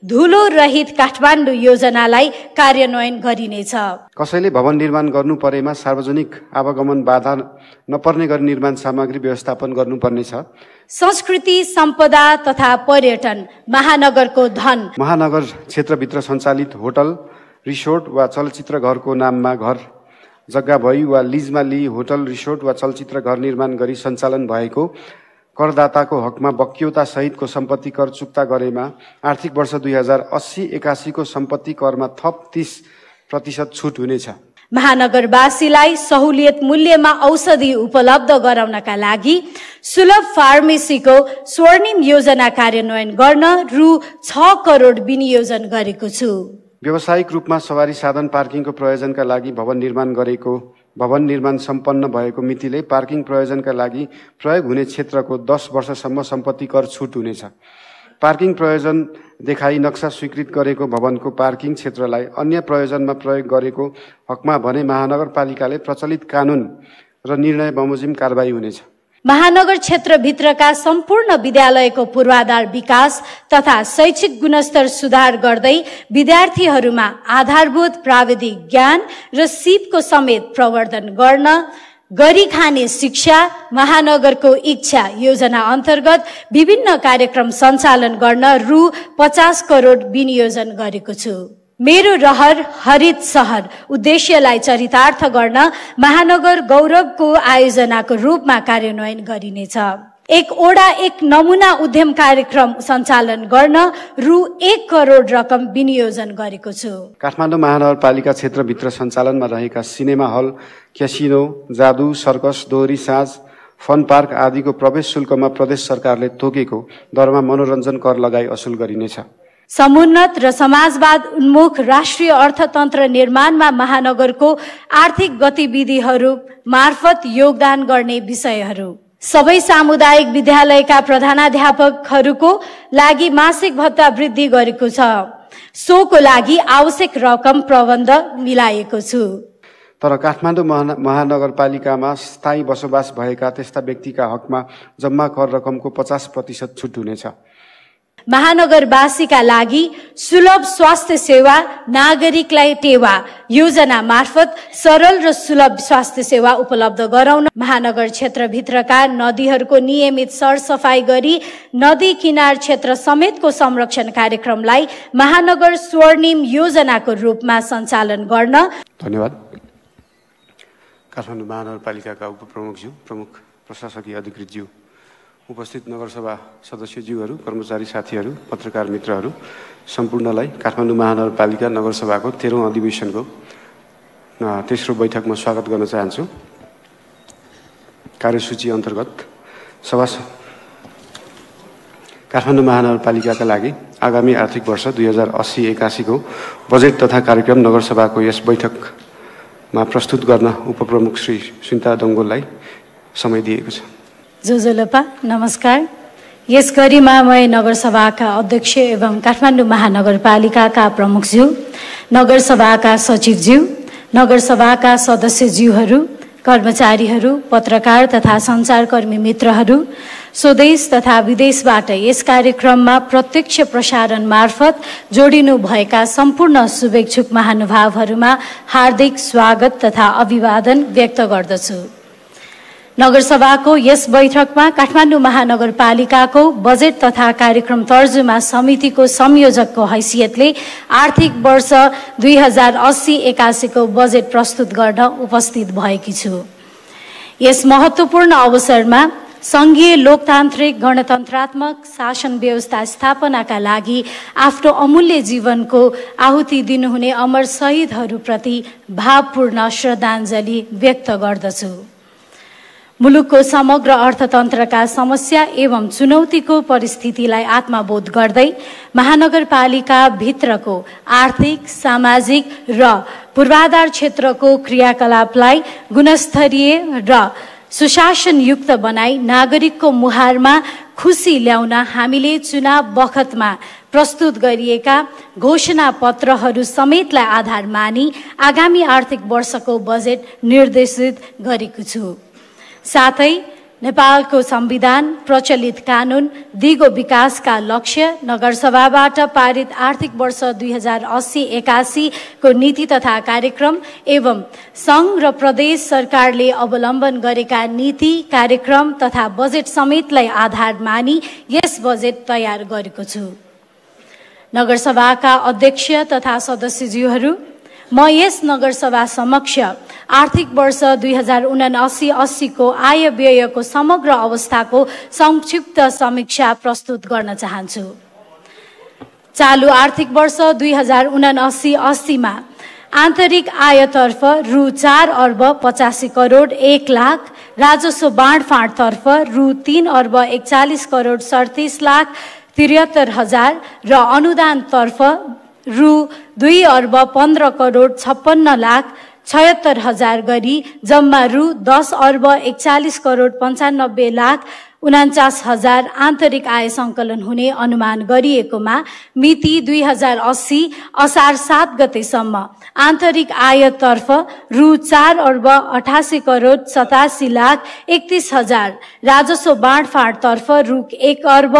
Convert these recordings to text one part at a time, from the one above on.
धुलो रहित काठमाडौँ योजनालाई कार्यान्वयन गरिनेछ। कसैले भवन निर्माण गर्नु परेमा सार्वजनिक आवागमन बाधा नपर्ने गरी निर्माण सामग्री व्यवस्थापन गर्नुपर्नेछ। संस्कृति, सम्पदा तथा पर्यटन महानगरको धन। महानगर क्षेत्रभित्र सञ्चालित होटल, रिसोर्ट वा चलचित्र घरको नाममा घर जग्गा भई वा लिजमा लिई होटल, रिसोर्ट वा चलचित्र घर निर्माण गरी सञ्चालन भएको करदाताको हकमा बक्यौता सहितको सम्पत्ति कर चुक्ता गरेमा आर्थिक वर्ष 2080-81 को सम्पत्ति करमा थप 30% छुट हुनेछ। महानगरवासीलाई सहुलियत मूल्यमा औषधि उपलब्ध गराउनका लागि सुलभ फार्मेसीको स्वर्णिम योजना कार्यान्वयन गर्न रु 6 करोड विनियोजन गरेको छु। व्यावसायिक रूपमा सवारी साधन पार्किङको प्रयोजनका लागि भवन निर्माण सम्पन्न भएको मितिले पार्किङ प्रयोजनका लागि प्रयोग हुने क्षेत्रको 10 वर्षसम्म सम्पत्ति कर छुट हुनेछ। पार्किङ प्रयोजन देखाई नक्सा स्वीकृत गरेको भवनको पार्किङ क्षेत्रलाई अन्य प्रयोजनमा प्रयोग गरेको हकमा भने महानगरपालिकाले प्रचलित कानून र निर्णय बमोजिम कारबाही हुनेछ। महानगर क्षेत्रभित्रका सम्पूर्ण विद्यालयको पूर्वाधार विकास तथा शैक्षिक गुणस्तर सुधार गर्दै विद्यार्थीहरूमा आधारभूत प्राविधिक ज्ञान र सिपको समेत प्रवर्धन गर्न गरी खाने शिक्षा महानगरको इच्छा योजना अन्तर्गत विभिन्न कार्यक्रम सञ्चालन गर्न रु 50 करोड विनियोजन गरेको छु। मेरो रहर हरित सहर उद्देश्यलाई चरितार्थ गर्न महानगर गौरवको आयोजनाको रूपमा कार्यान्वयन गरिनेछ। एक नमुना उद्यम कार्यक्रम सञ्चालन गर्न रु 1 करोड रकम विनियोजन गरेको छु। काठमाडौँ महानगरपालिका क्षेत्रभित्र सञ्चालनमा रहेका सिनेमा हल, क्यासिनो, जादु, सर्कस, दोहोरी साँझ, फन पार्क आदिको प्रवेश शुल्कमा प्रदेश सरकारले तोकेको दरमा मनोरञ्जन कर लगाई असुल गरिनेछ। समुन्नत र समाजवाद उन्मुख राष्ट्रिय अर्थतन्त्र निर्माणमा महानगरको आर्थिक गतिविधिहरू मार्फत योगदान गर्ने विषयहरू। सबै सामुदायिक विद्यालयका प्रधानाध्यापकहरूको लागि मासिक भत्ता वृद्धि गरेको छ। सोको लागि आवश्यक रकम प्रबन्ध मिलाएको छु। तर काठमाडौँ महानगरपालिकामा स्थायी बसोबास भएका त्यस्ता व्यक्तिका हकमा जम्मा कर रकमको 50% छुट हुनेछ। महानगरवासीका लागि सुलभ स्वास्थ्य सेवा नागरिकलाई टेवा योजना मार्फत सरल र सुलभ स्वास्थ्य सेवा उपलब्ध गराउन महानगर क्षेत्रभित्रका नदीहरूको नियमित सरसफाई गरी नदी किनार क्षेत्र समेतको संरक्षण कार्यक्रमलाई महानगर स्वर्णिम योजनाको रूपमा सञ्चालन गर्न। धन्यवाद। काठमाडौँ महानगरपालिकाका उपप्रमुखज्यू, प्रमुख प्रशासकीय अधिकृतज्यू, उपस्थित नगरसभा सदस्यज्यूहरू, कर्मचारी साथीहरू, पत्रकार मित्रहरू सम्पूर्णलाई काठमाडौँ महानगरपालिका नगरसभाको 13औं अधिवेशनको तेस्रो बैठकमा स्वागत गर्न चाहन्छु। कार्यसूची अन्तर्गत काठमाडौँ महानगरपालिकाका लागि आगामी आर्थिक वर्ष 2080-81 को बजेट तथा कार्यक्रम नगरसभाको यस बैठकमा प्रस्तुत गर्न उपप्रमुख श्री सुनिता डङ्गोललाई समय दिएको छ। जोजोलपा नमस्कार। यस गरिमामय नगरसभाका अध्यक्ष एवं काठमाडौँ महानगरपालिकाका प्रमुखज्यू, नगरसभाका सचिवज्यू, नगरसभाका सदस्यज्यूहरू, कर्मचारीहरू, पत्रकार तथा सञ्चारकर्मी मित्रहरू, स्वदेश तथा विदेशबाट यस कार्यक्रममा प्रत्यक्ष प्रसारण मार्फत जोडिनु भएका सम्पूर्ण शुभेच्छुक महानुभावहरूमा हार्दिक स्वागत तथा अभिवादन व्यक्त गर्दछु। नगरसभाको यस बैठकमा काठमाडौँ महानगरपालिकाको बजेट तथा कार्यक्रम तर्जुमा समितिको संयोजकको हैसियतले आर्थिक वर्ष 2080-81 को बजेट प्रस्तुत गर्न उपस्थित भएकी छु। यस महत्त्वपूर्ण अवसरमा संघीय लोकतान्त्रिक गणतन्त्रात्मक शासन व्यवस्था स्थापनाका लागि आफ्नो अमूल्य जीवनको आहुति दिनुहुने अमर शहीदहरूप्रति भावपूर्ण श्रद्धाञ्जली व्यक्त गर्दछु। मुलुकको समग्र अर्थतन्त्रका समस्या एवं चुनौतीको परिस्थितिलाई आत्मबोध गर्दै महानगरपालिका भित्रको आर्थिक, सामाजिक र पूर्वाधार क्षेत्रको क्रियाकलापलाई गुणस्तरीय र सुशासनयुक्त बनाई नागरिकको मुहारमा खुशी ल्याउन हामीले चुनाव बखतमा प्रस्तुत गरिएका घोषणा पत्रहरू समेतलाई आधार मानी आगामी आर्थिक वर्षको बजेट निर्देशित गरेको छु। साथै नेपालको संविधान, प्रचलित कानून, दिगो विकासका लक्ष्य, नगरसभाबाट पारित आर्थिक वर्ष 2080-81 को नीति तथा कार्यक्रम एवं संघ र प्रदेश सरकारले अवलम्बन गरेका नीति, कार्यक्रम तथा बजेट समेतलाई आधार मानी यस बजेट तयार गरेको छु। नगरसभाका अध्यक्ष तथा सदस्यज्यूहरू, म यस नगरसभा समक्ष आर्थिक वर्ष 2079-80 को आय व्ययको समग्र अवस्थाको संक्षिप्त समीक्षा प्रस्तुत गर्न चाहन्छु। चालू आर्थिक वर्ष 2079-80 मा आन्तरिक आयतर्फ रु 4 अर्ब 85 करोड 1 लाख, राजस्व बाँडफाँडतर्फ रु 3 अर्ब 41 करोड 37 लाख 73 हजार र अनुदानतर्फ रु 2 अर्ब 15 करोड 56 लाख 76 हजार गरी जम्मा रु 10 अर्ब 41 करोड 95 लाख 49 हजार आन्तरिक आय संकलन हुने अनुमान गरिएकोमा मिति 2080 असार 7 गतेसम्म आन्तरिक आयतर्फ रु 4 अर्ब 88 करोड 87 लाख 31 हजार, राजस्व बाँडफाँडतर्फ रु 1 अर्ब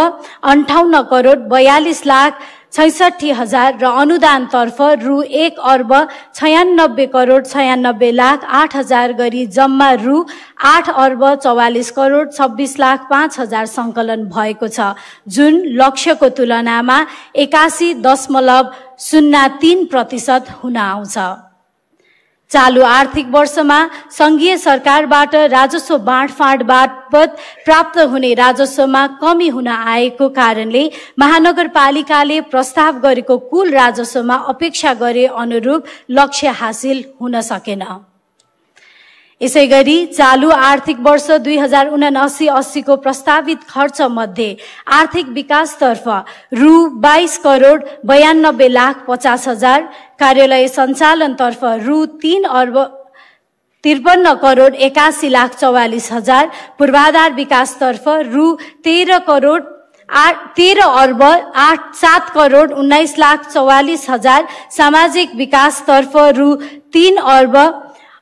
58 करोड 42 लाख 66 हजार र अनुदानतर्फ रु 1 अर्ब 96 करोड 96 लाख 8 हजार गरी जम्मा रु 8 अर्ब 44 करोड 26 लाख 5 हजार संकलन भएको छ, जुन लक्ष्यको तुलनामा 81.03% हुन आउँछ। चालू आर्थिक वर्षमा संघीय सरकारबाट राजस्व बाँडफाँड बापत प्राप्त हुने राजस्वमा कमी हुन आएको कारणले महानगरपालिकाले प्रस्ताव गरेको कुल राजस्वमा अपेक्षा गरे अनुरूप लक्ष्य हासिल हुन सकेन। यसैगरी चालू आर्थिक वर्ष 2079-80 को प्रस्तावित खर्च मध्ये आर्थिक विकासतर्फ रु 22 करोड 92 लाख 50 हजार, कार्यालय सञ्चालनतर्फ रु 3 अर्ब 53 करोड 81 लाख 44 हजार, पूर्वाधार विकासतर्फ रु 13 अर्ब 7 करोड 19 लाख 44 हजार, सामाजिक विकासतर्फ रु 3 अर्ब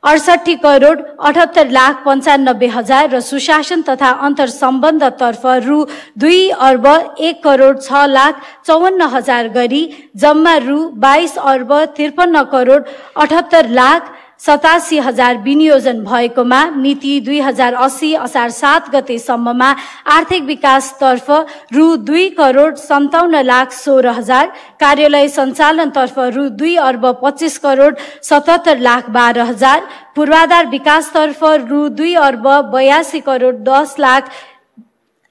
68 करोड 78 लाख 95 हजार र सुशासन तथा अन्तर सम्बन्धतर्फ रु 2 अर्ब 1 करोड 6 लाख 54 हजार गरी जम्मा रु 22 अर्ब 53 करोड 78 लाख 87 हजार विनियोजन भएकोमा मिति 2080 असार 7 गतेसम्ममा आर्थिक विकासतर्फ रु 2 करोड 57 लाख 16 हजार, कार्यालय सञ्चालनतर्फ रु 2 अर्ब 25 करोड 77 लाख 12 हजार, पूर्वाधार विकासतर्फ रु 2 अर्ब 82 करोड 10 लाख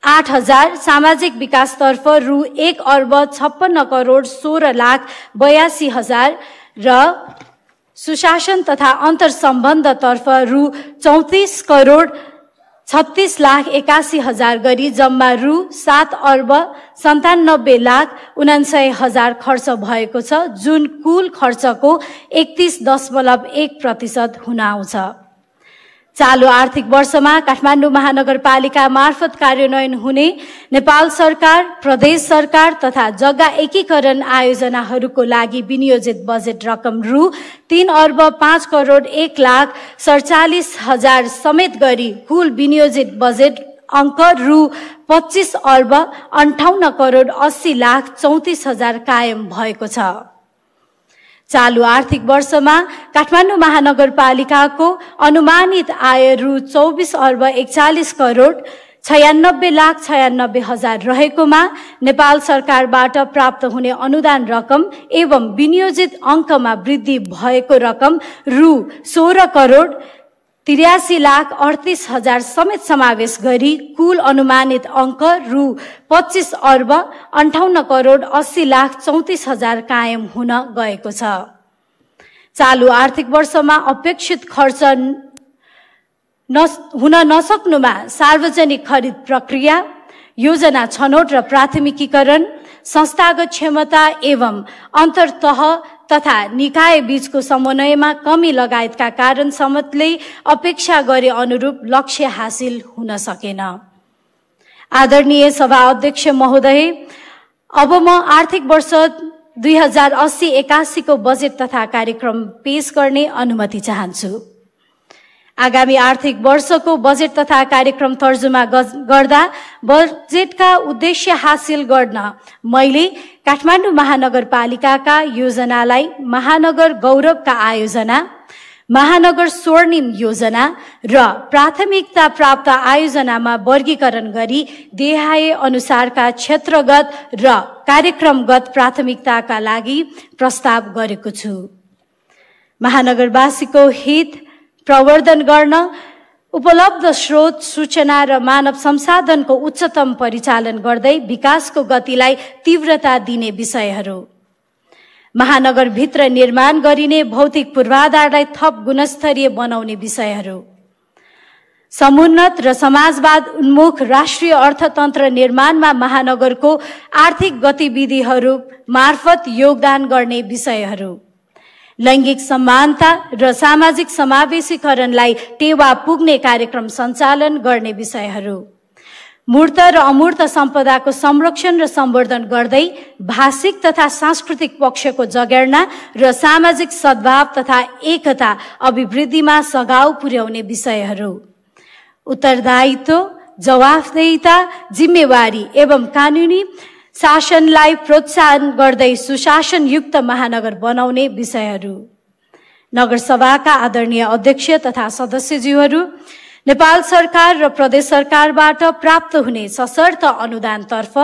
8 हजार, सामाजिक विकासतर्फ रु 1 अर्ब 56 करोड 16 लाख 82 हजार र सुशासन तथा अन्तर सम्बन्धतर्फ रु 34 करोड 36 लाख 81 हजार गरी जम्मा रु 7 अर्ब 97 लाख 99 हजार खर्च भएको छ, जुन कुल खर्चको 31.1% हुन आउँछ। चालू आर्थिक वर्षमा काठमाडौँ महानगरपालिका मार्फत कार्यान्वयन हुने नेपाल सरकार, प्रदेश सरकार तथा जग्गा एकीकरण आयोजनाहरूको लागि विनियोजित बजेट रकम रु 3 अर्ब 5 करोड 1 लाख 47 हजार समेत गरी कुल विनियोजित बजेट अंक रु 25 अर्ब 58 करोड 80 लाख 34 हजार कायम भएको छ। चालू आर्थिक वर्षमा काठमाडौँ महानगरपालिकाको अनुमानित आय रु 24 अर्ब 41 करोड 96 लाख 96 हजार रहेकोमा नेपाल सरकारबाट प्राप्त हुने अनुदान रकम एवं विनियोजित अंकमा वृद्धि भएको रकम रु 16 करोड 83 लाख 38 हजार समेत समावेश गरी कुल अनुमानित अंक रु 25 अर्ब 58 करोड 80 लाख 34 हजार कायम हुन गएको छ। चालू आर्थिक वर्षमा अपेक्षित खर्च हुन नसक्नुमा सार्वजनिक खरिद प्रक्रिया, योजना छनौट र प्राथमिकीकरण, संस्थागत क्षमता एवं अन्तर्तह तथा निकाय बीचको समन्वयमा कमी लगायतका कारण समेतले अपेक्षा गरे अनुरूप लक्ष्य हासिल हुन सकेन। आदरणीय सभा अध्यक्ष महोदय, अब म आर्थिक वर्ष 2080-81 को बजेट तथा कार्यक्रम पेश गर्ने अनुमति चाहन्छु। आगामी आर्थिक वर्षको बजेट तथा कार्यक्रम तर्जुमा गर्दा बजेटका उद्देश्य हासिल गर्न मैले काठमाडौँ महानगरपालिकाका योजनालाई महानगर गौरवका आयोजना, महानगर स्वर्णिम योजना र प्राथमिकता प्राप्त आयोजनामा वर्गीकरण गरी देहाए अनुसारका क्षेत्रगत र कार्यक्रमगत प्राथमिकताका लागि प्रस्ताव गरेको छु। महानगरवासीको हित प्रवर्धन गर्न उपलब्ध स्रोत, सूचना र मानव संसाधनको उच्चतम परिचालन गर्दै विकासको गतिलाई तीव्रता दिने विषयहरू, महानगरभित्र निर्माण गरिने भौतिक पूर्वाधारलाई थप गुणस्तरीय बनाउने विषयहरू, समुन्नत र समाजवाद उन्मुख राष्ट्रिय अर्थतन्त्र निर्माणमा महानगरको आर्थिक गतिविधिहरू मार्फत योगदान गर्ने विषयहरू, लैंगिक समानता र सामाजिक समावेशीकरणलाई टेवा पुग्ने कार्यक्रम सञ्चालन गर्ने विषयहरू, मूर्त र अमूर्त सम्पदाको संरक्षण र सम्वर्धन गर्दै भाषिक तथा सांस्कृतिक पक्षको जगेर्ना र सामाजिक सद्भाव तथा एकता अभिवृद्धिमा सघाउ पुर्याउने विषयहरू, उत्तरदायित्व, जवाफदेहिता, जिम्मेवारी एवं कानूनी शासनलाई प्रोत्साहन गर्दै सुशासनयुक्त महानगर बनाउने विषयहरू, नगरसभाका आदरणीय अध्यक्ष तथा सदस्यज्यूहरू, नेपाल सरकार र प्रदेश सरकारबाट प्राप्त हुने सशर्त अनुदानतर्फ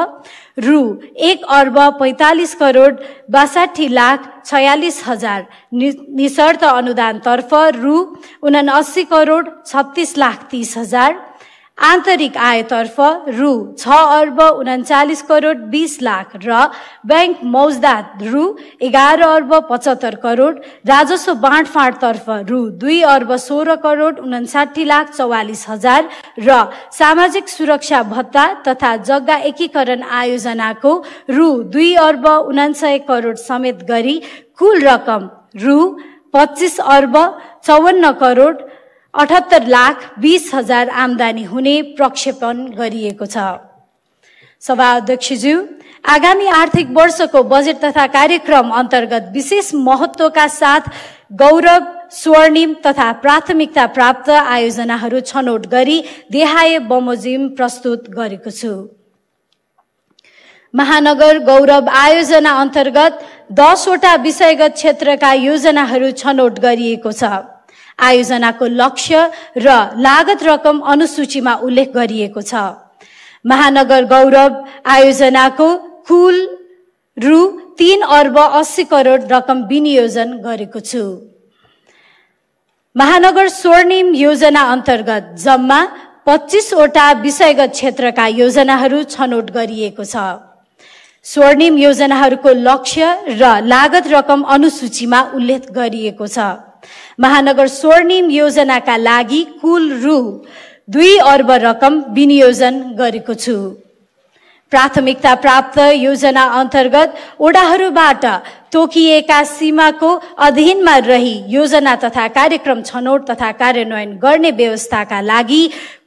रु 1,62,46,46,000 निशर्त अनुदानतर्फ रु 79,36,30,000, आन्तरिक आयतर्फ रु 6,39,20,00,000 र बैंक मौजदात रु 11,75,00,000, राजस्व बाँडफाँडतर्फ रु 2,16,59,44,000 र सामाजिक सुरक्षा भत्ता तथा जग्गा एकीकरण आयोजनाको रु 2,59,00,000 समेत गरी कुल रकम रु 25,54,78,20,000 आम्दानी हुने प्रक्षेपण गरिएको छ। सभा अध्यक्षज्यू, आगामी आर्थिक वर्षको बजेट तथा कार्यक्रम अन्तर्गत विशेष महत्त्वका साथ गौरव, स्वर्णिम तथा प्राथमिकता प्राप्त आयोजनाहरू छनौट गरी देहाए बमोजिम प्रस्तुत गरेको छु। महानगर गौरव आयोजना अन्तर्गत 10 वटा विषयगत क्षेत्रका योजनाहरू छनौट गरिएको छ। आयोजनाको लक्ष्य र लागत रकम अनुसूचीमा उल्लेख गरिएको छ। महानगर गौरव आयोजनाको कुल रु 3,80,00,000 रकम विनियोजन गरेको छु। महानगर स्वर्णिम योजना अन्तर्गत जम्मा 25 वटा विषयगत क्षेत्रका योजनाहरू छनौट गरिएको छ। स्वर्णिम योजनाहरूको लक्ष्य र लागत रकम अनुसूचीमा उल्लेख गरिएको छ। महानगर स्वर्णिम योजनाका लागि कुल रु 2 अर्ब रकम विनियोजन गरेको छु। प्राथमिकता प्राप्त योजना अन्तर्गत ओडाहरूबाट तोकिएका सीमाको अधीनमा रही योजना तथा कार्यक्रम छनौट तथा कार्यान्वयन गर्ने व्यवस्थाका लागि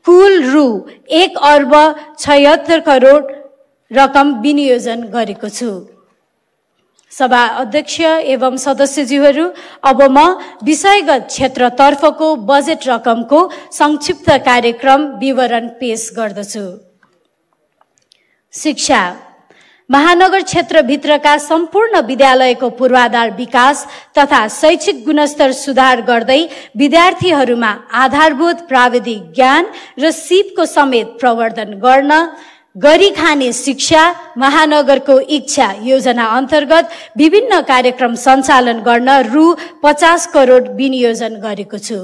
कुल रु 1,76,00,000 रकम विनियोजन गरेको छु। सभा अध्यक्ष एवं सदस्यज्यूहरू, अब म विषयगत क्षेत्रतर्फको बजेट रकमको संक्षिप्त कार्यक्रम विवरण पेश गर्दछु। शिक्षा, महानगर क्षेत्रभित्रका सम्पूर्ण विद्यालयको पूर्वाधार विकास तथा शैक्षिक गुणस्तर सुधार गर्दै विद्यार्थीहरूमा आधारभूत प्राविधिक ज्ञान र सिपको समेत प्रवर्धन गर्न गरी खाने शिक्षा महानगरको इच्छा योजना अन्तर्गत विभिन्न कार्यक्रम सञ्चालन गर्न रु 50 करोड विनियोजन गरेको छु।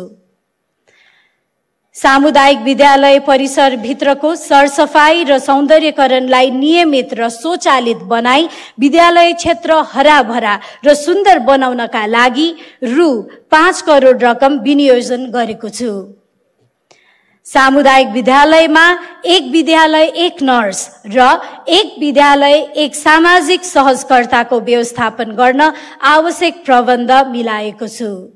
सामुदायिक विद्यालय परिसर भित्रको सरसफाई र सौन्दर्यकरणलाई नियमित र स्वचालित बनाई विद्यालय क्षेत्र हराभरा र सुन्दर बनाउनका लागि रु 5 करोड रकम विनियोजन गरेको छु। सामुदायिक विद्यालयमा एक विद्यालय एक नर्स र एक विद्यालय एक सामाजिक सहजकर्ताको व्यवस्थापन गर्न आवश्यक प्रबन्ध मिलाएको छु।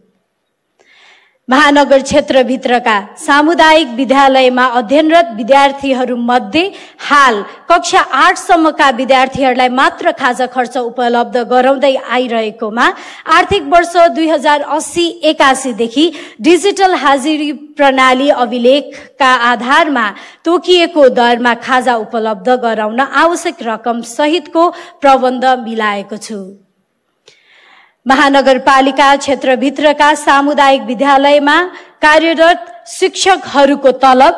महानगर क्षेत्रभित्रका सामुदायिक विद्यालयमा अध्ययनरत विद्यार्थीहरूमध्ये हाल कक्षा 8 सम्मका विद्यार्थीहरूलाई मात्र खाजा खर्च उपलब्ध गराउँदै आइरहेकोमा आर्थिक वर्ष 2080-81 देखि डिजिटल हाजिरी प्रणाली अभिलेखका आधारमा तोकिएको दरमा खाजा उपलब्ध गराउन आवश्यक रकम सहितको प्रबन्ध मिलाएको छु। महानगरपालिका क्षेत्रभित्रका सामुदायिक विद्यालयमा कार्यरत शिक्षकहरूको तलब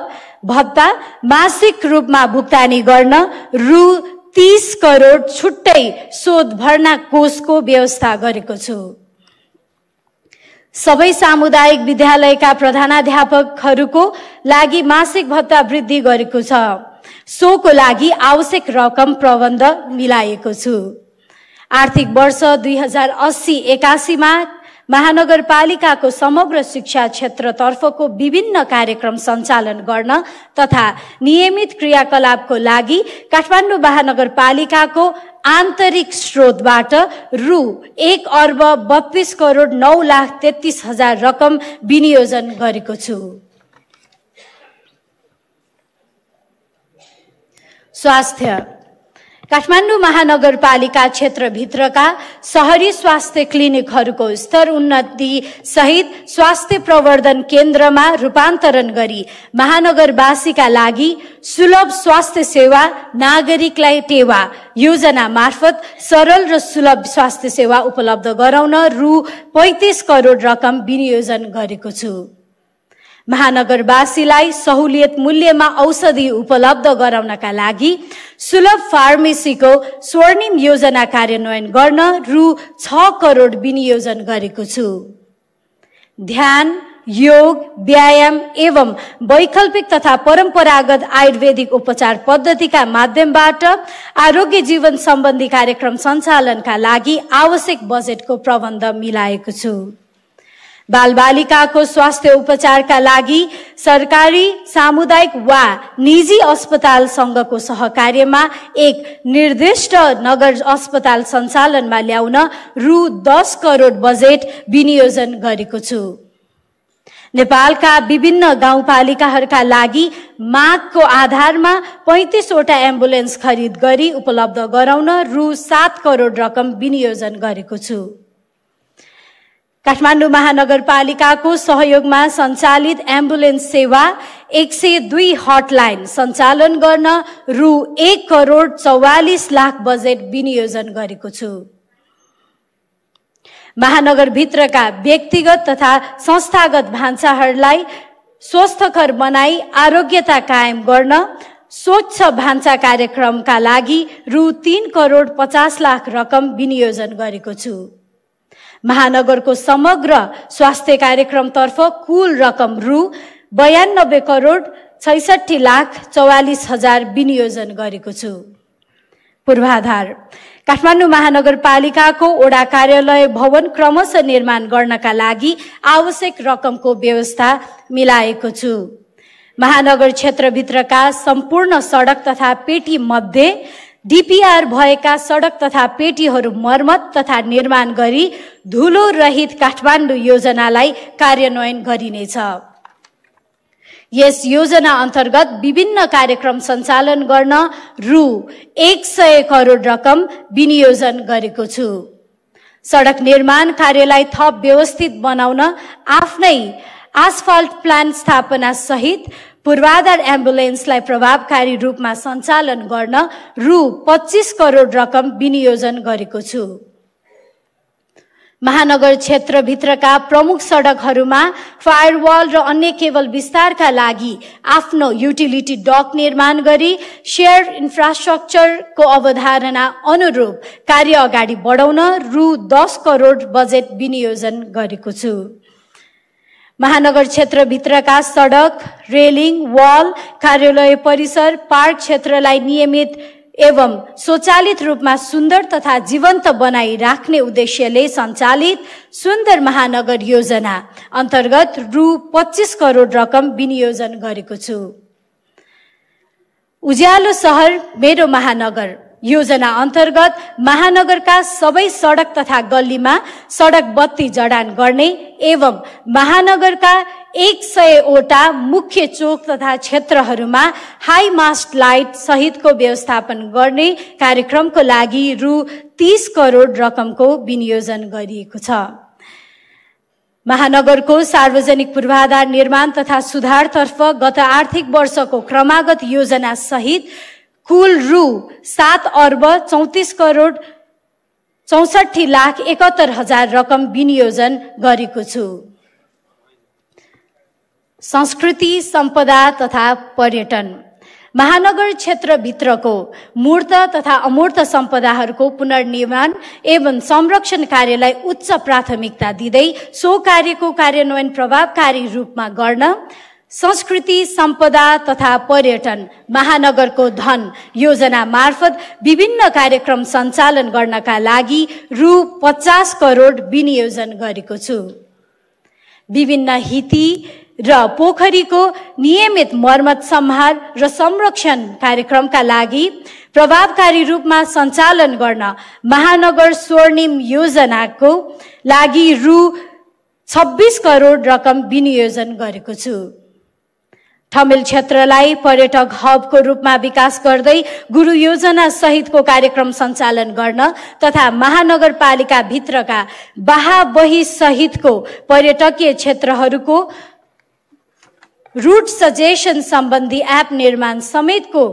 भत्ता मासिक रूपमा भुक्तानी गर्न रु 30 करोड छुट्टै शोध भर्ना कोषको व्यवस्था गरेको छु। सबै सामुदायिक विद्यालयका प्रधानाध्यापकहरूको लागि मासिक भत्ता वृद्धि गरेको छ। सोको लागि आवश्यक रकम प्रबन्ध मिलाएको छु। आर्थिक वर्ष 2080-81 मा महानगरपालिकाको समग्र शिक्षा क्षेत्रतर्फको विभिन्न कार्यक्रम सञ्चालन गर्न तथा नियमित क्रियाकलापको लागि काठमाडौँ महानगरपालिकाको आन्तरिक स्रोतबाट रु 1,32,09,33,000 रकम विनियोजन गरेको छु। स्वास्थ्य काठमाडौँ महानगरपालिका क्षेत्रभित्रका शहरी स्वास्थ्य क्लिनिकहरूको स्तर उन्नति सहित स्वास्थ्य प्रवर्धन केन्द्रमा रूपान्तरण गरी महानगरवासीका लागि सुलभ स्वास्थ्य सेवा नागरिकलाई टेवा योजना मार्फत सरल र सुलभ स्वास्थ्य सेवा उपलब्ध गराउन रु 35 करोड रकम विनियोजन गरेको छु। महानगरवासीलाई सहुलियत मूल्यमा औषधि उपलब्ध गराउनका लागि सुलभ फार्मेसीको स्वर्णिम योजना कार्यान्वयन गर्न रु 6 करोड विनियोजन गरेको छु। ध्यान, योग, व्यायाम एवं वैकल्पिक तथा परम्परागत आयुर्वेदिक उपचार पद्धतिका माध्यमबाट आरोग्य जीवन सम्बन्धी कार्यक्रम सञ्चालनका लागि आवश्यक बजेटको प्रबन्ध मिलाएको छु। बालबालिकाको स्वास्थ्य उपचारका लागि सरकारी, सामुदायिक वा निजी अस्पतालसँगको सहकार्यमा एक निर्दिष्ट नगर अस्पताल सञ्चालनमा ल्याउन रु 10 करोड बजेट विनियोजन गरेको छु। नेपालका विभिन्न गाउँपालिकाहरूका लागि मागको आधारमा 35 वटा एम्बुलेन्स खरिद गरी उपलब्ध गराउन रु 7 करोड रकम विनियोजन गरेको छु। काठमाडौँ महानगरपालिकाको सहयोगमा सञ्चालित एम्बुलेन्स सेवा 102 हटलाइन सञ्चालन गर्न रु 1 करोड 44 लाख बजेट विनियोजन गरेको छु। महानगरभित्रका व्यक्तिगत तथा संस्थागत भान्साहरूलाई स्वस्थकर बनाई आरोग्यता कायम गर्न स्वच्छ भान्सा कार्यक्रमका लागि रु 3 करोड 50 लाख रकम विनियोजन गरेको छु। महानगरको समग्र स्वास्थ्य कार्यक्रमतर्फ कुल रकम रु 92 करोड 66 लाख 44 हजार विनियोजन गरेको छु। पूर्वाधार काठमाडौँ महानगरपालिकाको ओडा कार्यालय भवन क्रमशः निर्माण गर्नका लागि आवश्यक रकमको व्यवस्था मिलाएको छु। महानगर क्षेत्रभित्रका सम्पूर्ण सडक तथा पेटी मध्ये डीपीआर भएका सडक तथा पेटीहरू मर्मत तथा निर्माण गरी धुलो रहित काठमाडौँ योजनालाई कार्यान्वयन गरिनेछ। यस योजना अन्तर्गत विभिन्न कार्यक्रम सञ्चालन गर्न रु 100 करोड रकम विनियोजन गरेको छु। सडक निर्माण कार्यलाई थप व्यवस्थित बनाउन आफ्नै आसफाल्ट प्लान्ट स्थापना सहित पूर्वाधार एम्बुलेन्सलाई प्रभावकारी रूपमा सञ्चालन गर्न रु 25 करोड रकम विनियोजन गरेको छु। महानगर क्षेत्रभित्रका प्रमुख सडकहरूमा फायरवाल र अन्य केबल विस्तारका लागि आफ्नो युटिलिटी डक निर्माण गरी शेयर इन्फ्रास्ट्रक्चरको अवधारणा अनुरूप कार्य अगाडि बढाउन रु 10 करोड बजेट विनियोजन गरेको छु। महानगर क्षेत्रभित्रका सडक, रेलिङ, वाल, कार्यालय परिसर, पार्क क्षेत्रलाई नियमित एवं स्वचालित रूपमा सुन्दर तथा जीवन्त बनाई राख्ने उद्देश्यले सञ्चालित सुन्दर महानगर योजना अन्तर्गत रु 25 करोड रकम विनियोजन गरेको छु। उज्यालो सहर मेरो महानगर योजना अन्तर्गत महानगरका सबै सडक तथा गल्लीमा सडक बत्ती जडान गर्ने एवं महानगरका 100 मुख्य चोक तथा क्षेत्रहरूमा हाई मास्ट लाइट सहितको व्यवस्थापन गर्ने कार्यक्रमको लागि रु 30 करोड रकमको विनियोजन गरिएको छ। महानगरको सार्वजनिक पूर्वाधार निर्माण तथा सुधारतर्फ गत आर्थिक वर्षको क्रमागत योजना सहित कुल रु 7 अर्ब 34 करोड 64 लाख 71 हजार रकम विनियोजन गरेको छु। संस्कृति, सम्पदा तथा पर्यटन। महानगर क्षेत्रभित्रको मूर्त तथा अमूर्त सम्पदाहरूको पुनर्निर्माण एवं संरक्षण कार्यलाई उच्च प्राथमिकता दिँदै सो कार्यको कार्यान्वयन प्रभावकारी रूपमा गर्न संस्कृति, सम्पदा तथा पर्यटन महानगरको धन योजना मार्फत विभिन्न कार्यक्रम सञ्चालन गर्नका लागि रु 50 करोड विनियोजन गरेको छु। विभिन्न हिती र पोखरीको नियमित मर्मत, सम्हार र संरक्षण कार्यक्रमका लागि प्रभावकारी रूपमा सञ्चालन गर्न महानगर स्वर्णिम योजनाको लागि रु 26 करोड रकम विनियोजन गरेको छु। ठमेल क्षेत्रलाई पर्यटक हबको रूपमा विकास गर्दै गुरु योजना सहितको कार्यक्रम सञ्चालन गर्न तथा महानगरपालिका भित्रका बाहाबही सहितको पर्यटकीय क्षेत्रहरूको रूट सजेसन सम्बन्धी एप निर्माण समेतको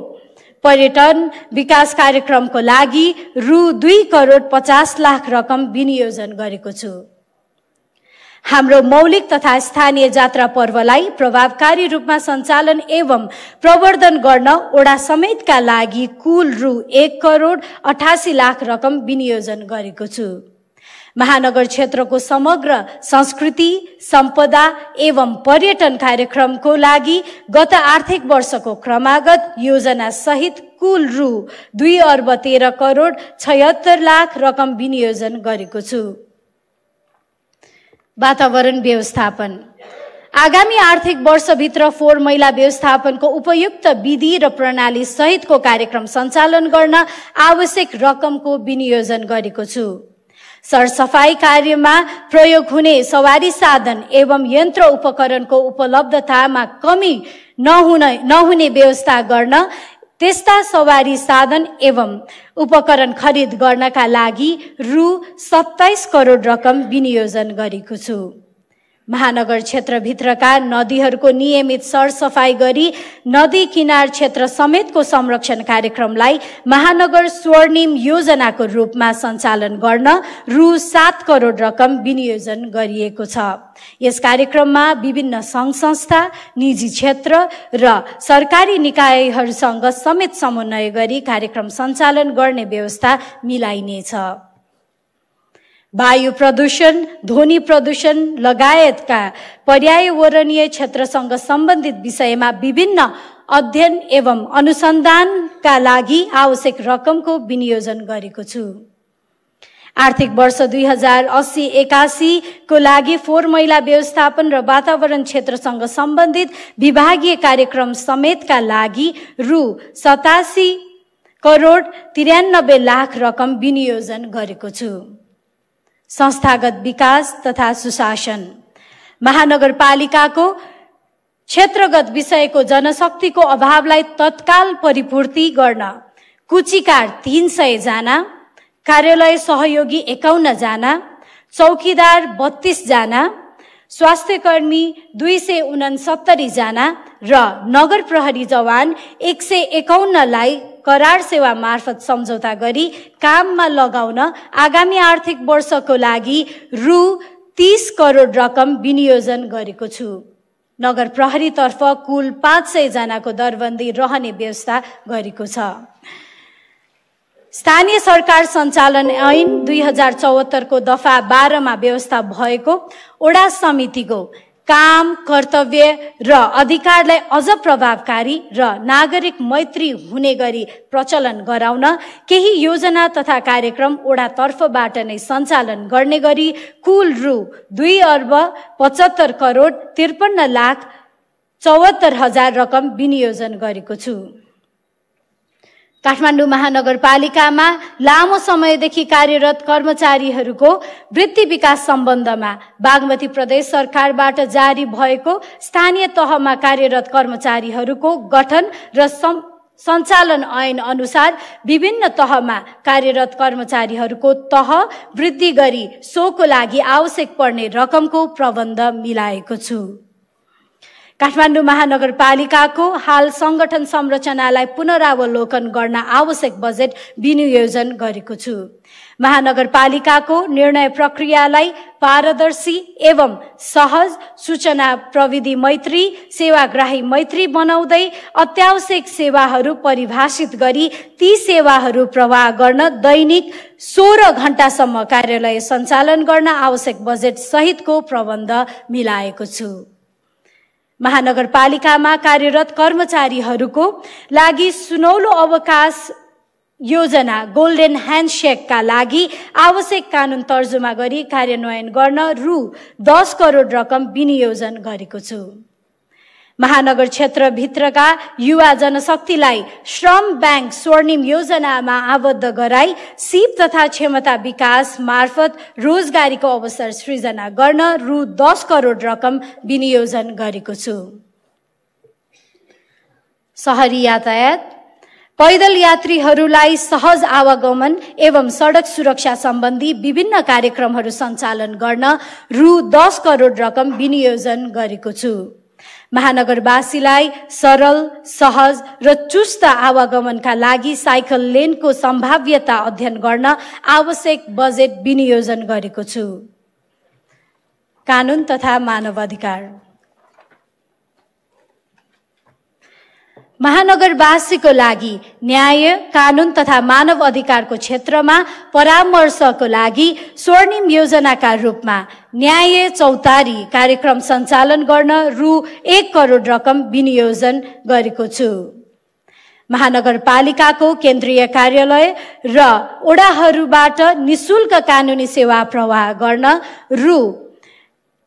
पर्यटन विकास कार्यक्रमको लागि रु 2 करोड 50 लाख रकम विनियोजन गरेको छु। हाम्रो मौलिक तथा स्थानीय जात्रा पर्वलाई प्रभावकारी रूपमा सञ्चालन एवं प्रवर्धन गर्न ओडा समेतका लागि कुल रु 1 करोड 88 लाख रकम विनियोजन गरेको छु। महानगर क्षेत्रको समग्र संस्कृति, सम्पदा एवं पर्यटन कार्यक्रमको लागि गत आर्थिक वर्षको क्रमागत योजना सहित कुल रु 2 अर्ब 13 करोड 76 लाख रकम विनियोजन गरेको छु। वातावरण व्यवस्थापन। आगामी आर्थिक वर्षभित्र फोहोर मैला व्यवस्थापनको उपयुक्त विधि र प्रणाली सहितको कार्यक्रम सञ्चालन गर्न आवश्यक रकमको विनियोजन गरेको छु। सरसफाई कार्यमा प्रयोग हुने सवारी साधन एवं यन्त्र उपकरणको उपलब्धतामा कमी नहुने व्यवस्था गर्न त्यस्ता सवारी साधन एवं उपकरण खरिद गर्नका लागि रु 27 करोड रकम विनियोजन गरेको छु। महानगर क्षेत्रभित्रका नदीहरूको नियमित सरसफाई गरी नदी किनार क्षेत्र समेतको संरक्षण कार्यक्रमलाई महानगर स्वर्णिम योजनाको रूपमा सञ्चालन गर्न रु 7 करोड रकम विनियोजन गरिएको छ। यस कार्यक्रममा विभिन्न सङ्घ संस्था, निजी क्षेत्र र सरकारी निकायहरूसँग समेत समन्वय गरी कार्यक्रम सञ्चालन गर्ने व्यवस्था मिलाइनेछ। वायु प्रदूषण, ध्वनि प्रदूषण लगायतका पर्यावरणीय क्षेत्रसँग सम्बन्धित विषयमा विभिन्न अध्ययन एवं अनुसन्धानका लागि आवश्यक रकमको विनियोजन गरेको छु। आर्थिक वर्ष 2080-81 को लागि फोहोर मैला व्यवस्थापन र वातावरण क्षेत्रसँग सम्बन्धित विभागीय कार्यक्रम समेतका लागि रु 87 करोड 93 लाख रकम विनियोजन गरेको छु। संस्थागत विकास तथा सुशासन। महानगरपालिकाको क्षेत्रगत विषयको जनशक्तिको अभावलाई तत्काल परिपूर्ति गर्न कुचिकार 300 जना, कार्यालय सहयोगी 51 जना, चौकीदार 32 जना, स्वास्थ्यकर्मी 269 जना र नगर प्रहरी जवान 151 लाई करार सेवा मार्फत सम्झौता गरी काममा लगाउन आगामी आर्थिक वर्षको लागि रु 30 करोड रकम विनियोजन गरेको छु। नगर प्रहरी तर्फ कुल 500 जनाको दरबन्दी रहने व्यवस्था गरेको छ। स्थानीय सरकार सञ्चालन ऐन 2074 को दफा 12 मा व्यवस्था भएको ओडा समितिको काम, कर्तव्य र अधिकारलाई अझ प्रभावकारी र नागरिक मैत्री हुने गरी प्रचलन गराउन केही योजना तथा कार्यक्रम ओडा तर्फबाट नै सञ्चालन गर्ने गरी कुल रु 2 अर्ब 75 करोड 53 लाख 74 हजार रकम विनियोजन गरेको छु। काठमाडौँ महानगरपालिकामा लामो समयदेखि कार्यरत कर्मचारीहरूको वृत्ति विकास सम्बन्धमा बागमती प्रदेश सरकारबाट जारी भएको स्थानीय तहमा कार्यरत कर्मचारीहरूको गठन र सञ्चालन ऐन अनुसार विभिन्न तहमा कार्यरत कर्मचारीहरूको तह वृद्धि गरी सोको लागि आवश्यक पर्ने रकमको प्रबन्ध मिलाएको छु। काठमाडौँ महानगरपालिकाको हाल संगठन संरचनालाई पुनरावलोकन गर्न आवश्यक बजेट विनियोजन गरेको छु। महानगरपालिकाको निर्णय प्रक्रियालाई पारदर्शी एवं सहज, सूचना प्रविधि मैत्री, सेवाग्राही मैत्री बनाउँदै अत्यावश्यक सेवाहरू परिभाषित गरी ती सेवाहरू प्रवाह गर्न दैनिक 16 घण्टासम्म कार्यालय सञ्चालन गर्न आवश्यक बजेट सहितको प्रबन्ध मिलाएको छु। महानगरपालिकामा कार्यरत कर्मचारीहरूको लागि सुनौलो अवकाश योजना गोल्डन ह्यान्डसेकका लागि आवश्यक कानून तर्जुमा गरी कार्यान्वयन गर्न रु 10 करोड रकम विनियोजन गरेको छु। महानगर क्षेत्रभित्रका युवा जनशक्तिलाई श्रम बैंक स्वर्णिम योजनामा आबद्ध गराई सिप तथा क्षमता विकास मार्फत रोजगारीको अवसर सृजना गर्न रु 10 करोड रकम विनियोजन गरेको छु। शहरी यातायात, पैदल यात्रीहरूलाई सहज आवागमन एवं सडक सुरक्षा सम्बन्धी विभिन्न कार्यक्रमहरू सञ्चालन गर्न रु 10 करोड रकम विनियोजन गरेको छु। महानगरवासीलाई सरल, सहज र चुस्त आवागमनका लागि साइकल लेनको सम्भाव्यता अध्ययन गर्न आवश्यक बजेट विनियोजन गरेको छु। कानून तथा मानव अधिकार, महानगरवासीको लागि न्याय, कानून तथा मानव अधिकारको क्षेत्रमा परामर्शको लागि स्वर्णिम योजनाका रूपमा न्याय चौतारी कार्यक्रम सञ्चालन गर्न रु 1 करोड रकम विनियोजन गरेको छु। महानगरपालिकाको केन्द्रीय कार्यालय र ओडाहरूबाट निशुल्क कानूनी सेवा प्रवाह गर्न रु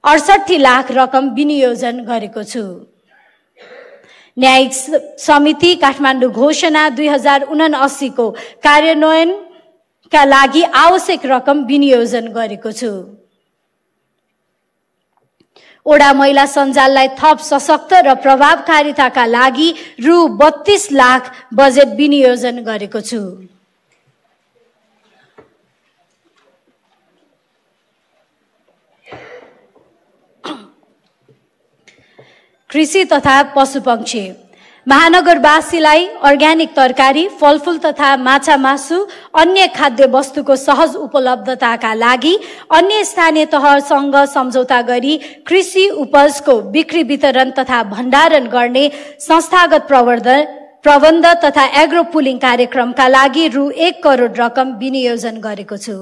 68 लाख रकम विनियोजन गरेको छु। न्यायिक समिति काठमाडौँ घोषणा 2079 को कार्यान्वयनका लागि आवश्यक रकम विनियोजन गरेको छु। ओडा महिला सञ्जाललाई थप सशक्त र प्रभावकारिताका लागि रु 32 लाख बजेट विनियोजन गरेको छु। कृषि तथा पशुपक्षी, महानगरवासीलाई अर्ग्यानिक तरकारी, फलफूल तथा माछा मासु, अन्य खाद्य वस्तुको सहज उपलब्धताका लागि अन्य स्थानीय तहसँग सम्झौता गरी कृषि उपजको बिक्री वितरण तथा भण्डारण गर्ने संस्थागत प्रबन्ध तथा एग्रो पुलिङ कार्यक्रमका लागि रु 1 करोड रकम विनियोजन गरेको छु।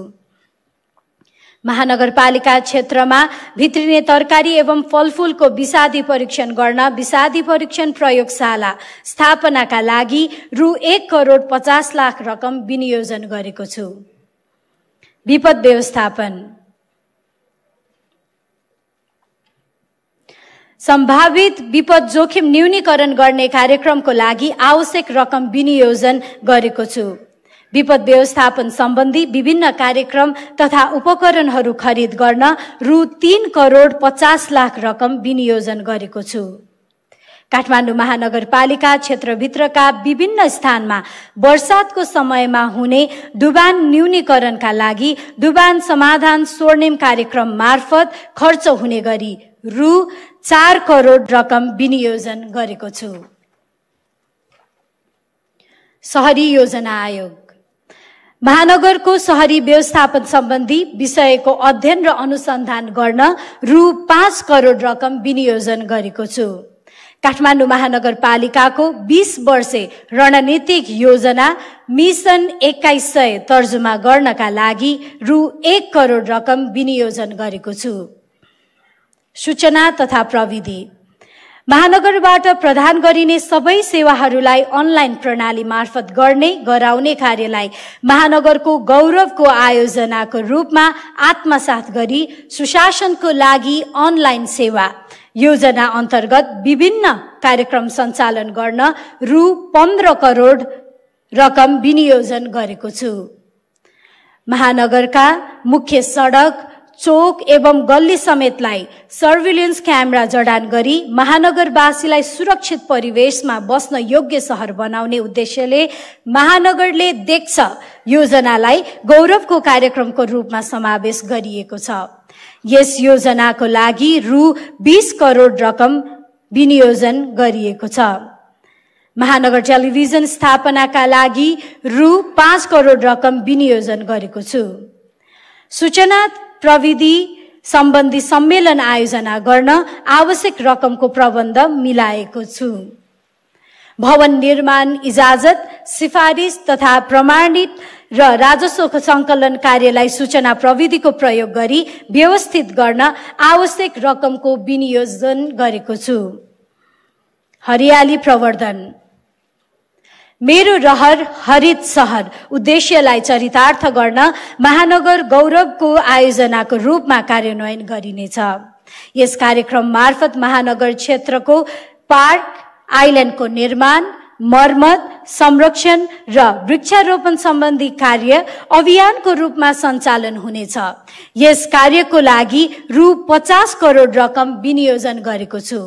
महानगरपालिका क्षेत्रमा भित्रिने तरकारी एवं फलफूलको विषादी परीक्षण गर्न विषादी परीक्षण प्रयोगशाला स्थापनाका लागि रु 1 करोड 50 लाख रकम विनियोजन गरेको छु। विपद व्यवस्थापन, सम्भावित विपद जोखिम न्यूनीकरण गर्ने कार्यक्रमको लागि आवश्यक रकम विनियोजन गरेको छु। विपद व्यवस्थापन सम्बन्धी विभिन्न कार्यक्रम तथा उपकरणहरू खरिद गर्न रु 3 करोड 50 लाख रकम विनियोजन गरेको छु। काठमाडौँ महानगरपालिका क्षेत्रभित्रका विभिन्न स्थानमा वर्षातको समयमा हुने डुबान न्यूनीकरणका लागि डुबान समाधान स्वर्णिम कार्यक्रम मार्फत खर्च हुने गरी रु 4 करोड रकम विनियोजन गरेको छु। शहरी योजना आयोग, महानगरको शहरी व्यवस्थापन सम्बन्धी विषयको अध्ययन र अनुसन्धान गर्न रु 5 करोड रकम विनियोजन गरेको छु। काठमाडौँ महानगरपालिकाको 20 वर्षे रणनीतिक योजना मिसन 2100 तर्जुमा गर्नका लागि रु 1 करोड रकम विनियोजन गरेको छु। सूचना तथा प्रविधि, महानगरबाट प्रदान गरिने सबै सेवाहरूलाई अनलाइन प्रणाली मार्फत गराउने कार्यलाई महानगरको गौरवको आयोजनाको रूपमा आत्मसात गरी सुशासनको लागि अनलाइन सेवा योजना अन्तर्गत विभिन्न कार्यक्रम सञ्चालन गर्न रु 15 करोड रकम विनियोजन गरेको छु। महानगरका मुख्य सडक, चोक एवं गल्ली समेतलाई सर्भिलेन्स क्यामेरा जडान गरी महानगरवासीलाई सुरक्षित परिवेशमा बस्न योग्य शहर बनाउने उद्देश्यले महानगरले देख्छ योजनालाई गौरवको कार्यक्रमको रूपमा समावेश गरिएको छ। यस योजनाको लागि रु 20 करोड रकम विनियोजन गरिएको छ। महानगर टेलिभिजन स्थापनाका लागि रु 5 करोड रकम विनियोजन गरेको छु। सूचना प्रविधि सम्बन्धी सम्मेलन आयोजना गर्न आवश्यक रकमको प्रबन्ध मिलाएको छु। भवन निर्माण इजाजत, सिफारिस तथा प्रमाणित र राजस्व सङ्कलन कार्यलाई सूचना प्रविधिको प्रयोग गरी व्यवस्थित गर्न आवश्यक रकमको विनियोजन गरेको छु। हरियाली प्रवर्धन। मेरो रहर हरित शहर उद्देश्यलाई चरितार्थ गर्न महानगर गौरवको आयोजनाको रूपमा कार्यान्वयन गरिनेछ। यस कार्यक्रम मार्फत महानगर क्षेत्रको पार्क, आइल्यान्डको निर्माण, मर्मत, संरक्षण र वृक्षारोपण सम्बन्धी कार्य अभियानको रूपमा सञ्चालन हुनेछ। यस कार्यको लागि रु 50 करोड रकम विनियोजन गरेको छु।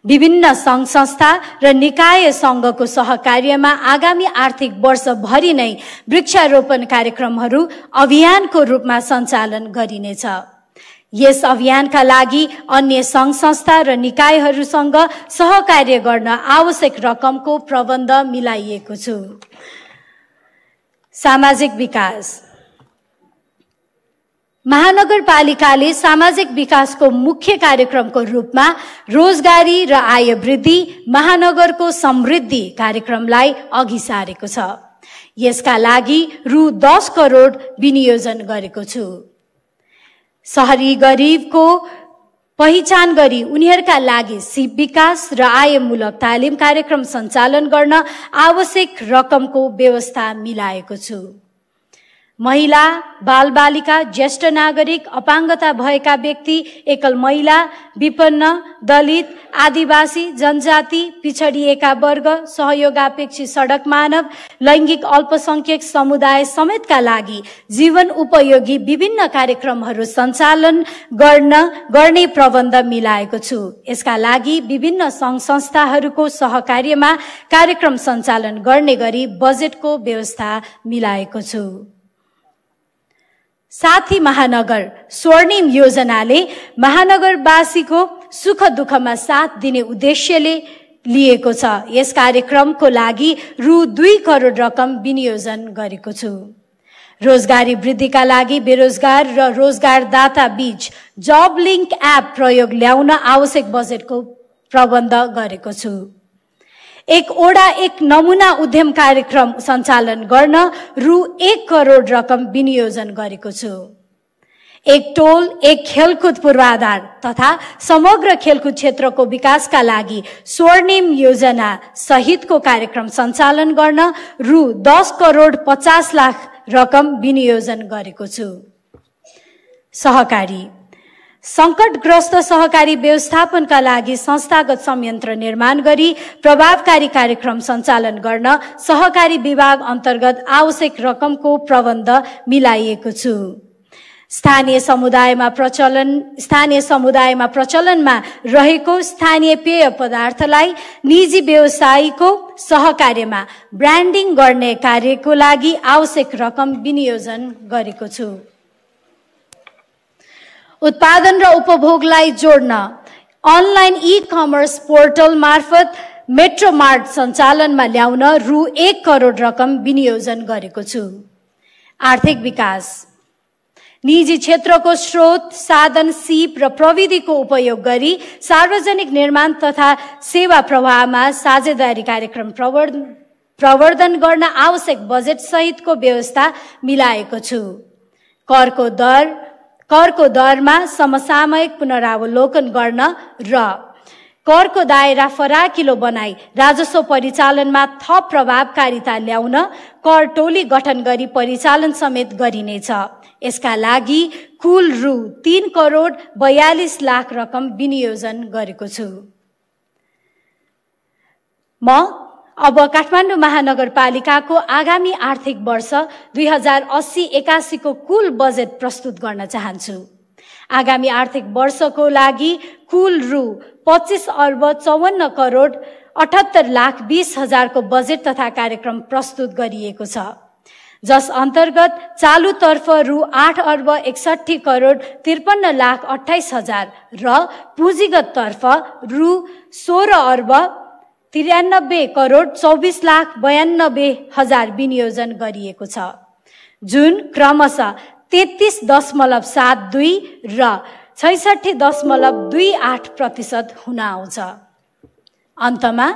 विभिन्न सङ्घ संस्था र निकाय सङ्घको सहकार्यमा आगामी आर्थिक वर्षभरि नै वृक्षारोपण कार्यक्रमहरू अभियानको रूपमा सञ्चालन गरिनेछ। यस अभियानका लागि अन्य सङ्घ संस्था र निकायहरूसँग सहकार्य गर्न आवश्यक रकमको प्रबन्ध मिलाइएको छु। सामाजिक विकास। महानगरपालिकाले सामाजिक विकासको मुख्य कार्यक्रमको रूपमा रोजगारी र आय वृद्धि, महानगरको समृद्धि कार्यक्रमलाई अघि सारेको छ। यसका लागि रु 10 करोड विनियोजन गरेको छु। शहरी गरिबको पहिचान गरी उनीहरूका लागि सिप विकास र आयमूलक तालिम कार्यक्रम सञ्चालन गर्न आवश्यक रकमको व्यवस्था मिलाएको छु। महिला, बालबालिका, ज्येष्ठ नागरिक, अपाङ्गता भएका व्यक्ति, एकल महिला, विपन्न, दलित, आदिवासी, जनजाति, पिछडिएका वर्ग, सहयोगापेक्षी सडक मानव, लैङ्गिक अल्पसंख्यक समुदाय समेतका लागि जीवन उपयोगी विभिन्न कार्यक्रमहरू सञ्चालन गर्ने प्रबन्ध मिलाएको छु। यसका लागि विभिन्न सङ्घ संस्थाहरूको सहकार्यमा कार्यक्रम सञ्चालन गर्ने गरी बजेटको व्यवस्था मिलाएको छु। साथी महानगर स्वर्णिम योजनाले महानगरवासीको सुख दुःखमा साथ दिने उद्देश्यले लिएको छ। यस कार्यक्रमको लागि रु 2 करोड रकम विनियोजन गरेको छु। रोजगारी वृद्धिका लागि बेरोजगार र रोजगारदाता बीच जब लिङ्क एप प्रयोग ल्याउन आवश्यक बजेटको प्रबन्ध गरेको छु। एक ओडा एक नमुना उद्यम कार्यक्रम सञ्चालन गर्न रु 1 करोड रकम विनियोजन गरेको छु। एक टोल एक खेलकुद पूर्वाधार तथा समग्र खेलकुद क्षेत्रको विकासका लागि स्वर्णिम योजना सहितको कार्यक्रम सञ्चालन गर्न रु 10 करोड 50 लाख रकम विनियोजन गरेको छु। सहकारी। संकटग्रस्त सहकारी व्यवस्थापनका लागि संस्थागत संयन्त्र निर्माण गरी प्रभावकारी कार्यक्रम सञ्चालन गर्न सहकारी विभाग अन्तर्गत आवश्यक रकमको प्रबन्ध मिलाइएको छु। स्थानीय समुदायमा प्रचलनमा रहेको स्थानीय पेय पदार्थलाई निजी व्यवसायीको सहकार्यमा ब्रान्डिङ गर्ने कार्यको लागि आवश्यक रकम विनियोजन गरेको छु। उत्पादन र उपभोगलाई जोड्न अनलाइन ई-कमर्स पोर्टल मार्फत मेट्रो मार्ट सञ्चालनमा ल्याउन रु 1 करोड रकम विनियोजन गरेको छु। आर्थिक विकास। निजी क्षेत्रको स्रोत, साधन, सिप र प्रविधिको उपयोग गरी सार्वजनिक निर्माण तथा सेवा प्रवाहमा साझेदारी कार्यक्रम प्रवर्धन गर्न आवश्यक बजेट सहितको व्यवस्था मिलाएको छु। करको दरमा समसामयिक पुनरावलोकन गर्न र करको दायरा फराकिलो बनाई राजस्व परिचालनमा थप प्रभावकारिता ल्याउन कर टोली गठन गरी परिचालन समेत गरिनेछ। यसका लागि कुल रु 3 करोड 42 लाख रकम विनियोजन गरेको छु। म अब काठमाडौँ महानगरपालिकाको आगामी आर्थिक वर्ष 2080-81 को कुल बजेट प्रस्तुत गर्न चाहन्छु। आगामी आर्थिक वर्षको लागि कुल रु 25 अर्ब 54 करोड 78 लाख 20 हजारको बजेट तथा कार्यक्रम प्रस्तुत गरिएको छ, जस अन्तर्गत चालुतर्फ रु 8 अर्ब 61 करोड 53 लाख 28 हजार र पुँजीगत तर्फ रु 16 अर्ब 93 करोड 24 लाख 92 हजार विनियोजन गरिएको छ, जुन क्रमशः 33.72 र 66.28% हुन आउँछ। अन्तमा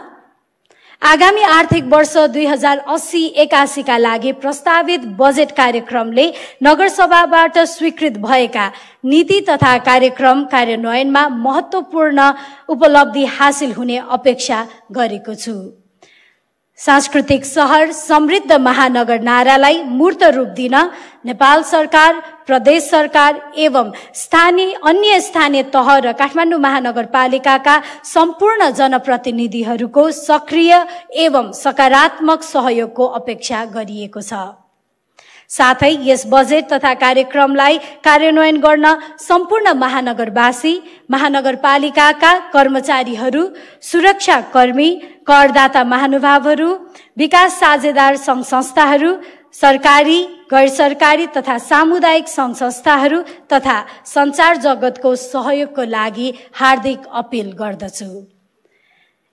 आगामी आर्थिक वर्ष 2080-81 का लागि प्रस्तावित बजेट कार्यक्रमले नगरसभाबाट स्वीकृत भएका नीति तथा कार्यक्रम कार्यान्वयनमा महत्त्वपूर्ण उपलब्धि हासिल हुने अपेक्षा गरेको छु। सांस्कृतिक शहर समृद्ध महानगर नारालाई मूर्त रूप दिन नेपाल सरकार, प्रदेश सरकार एवं अन्य स्थानीय तह र काठमाडौँ महानगरपालिकाका सम्पूर्ण जनप्रतिनिधिहरूको सक्रिय एवं सकारात्मक सहयोगको अपेक्षा गरिएको छ। साथै यस बजेट तथा कार्यक्रमलाई कार्यान्वयन गर्न सम्पूर्ण महानगरवासी, महानगरपालिकाका कर्मचारीहरू, सुरक्षाकर्मी, करदाता महानुभावहरू, विकास साझेदार सङ्घ संस्थाहरू, सरकारी, गैर सरकारी तथा सामुदायिक सङ्घ संस्थाहरू तथा सञ्चार जगतको सहयोगको लागि हार्दिक अपील गर्दछु।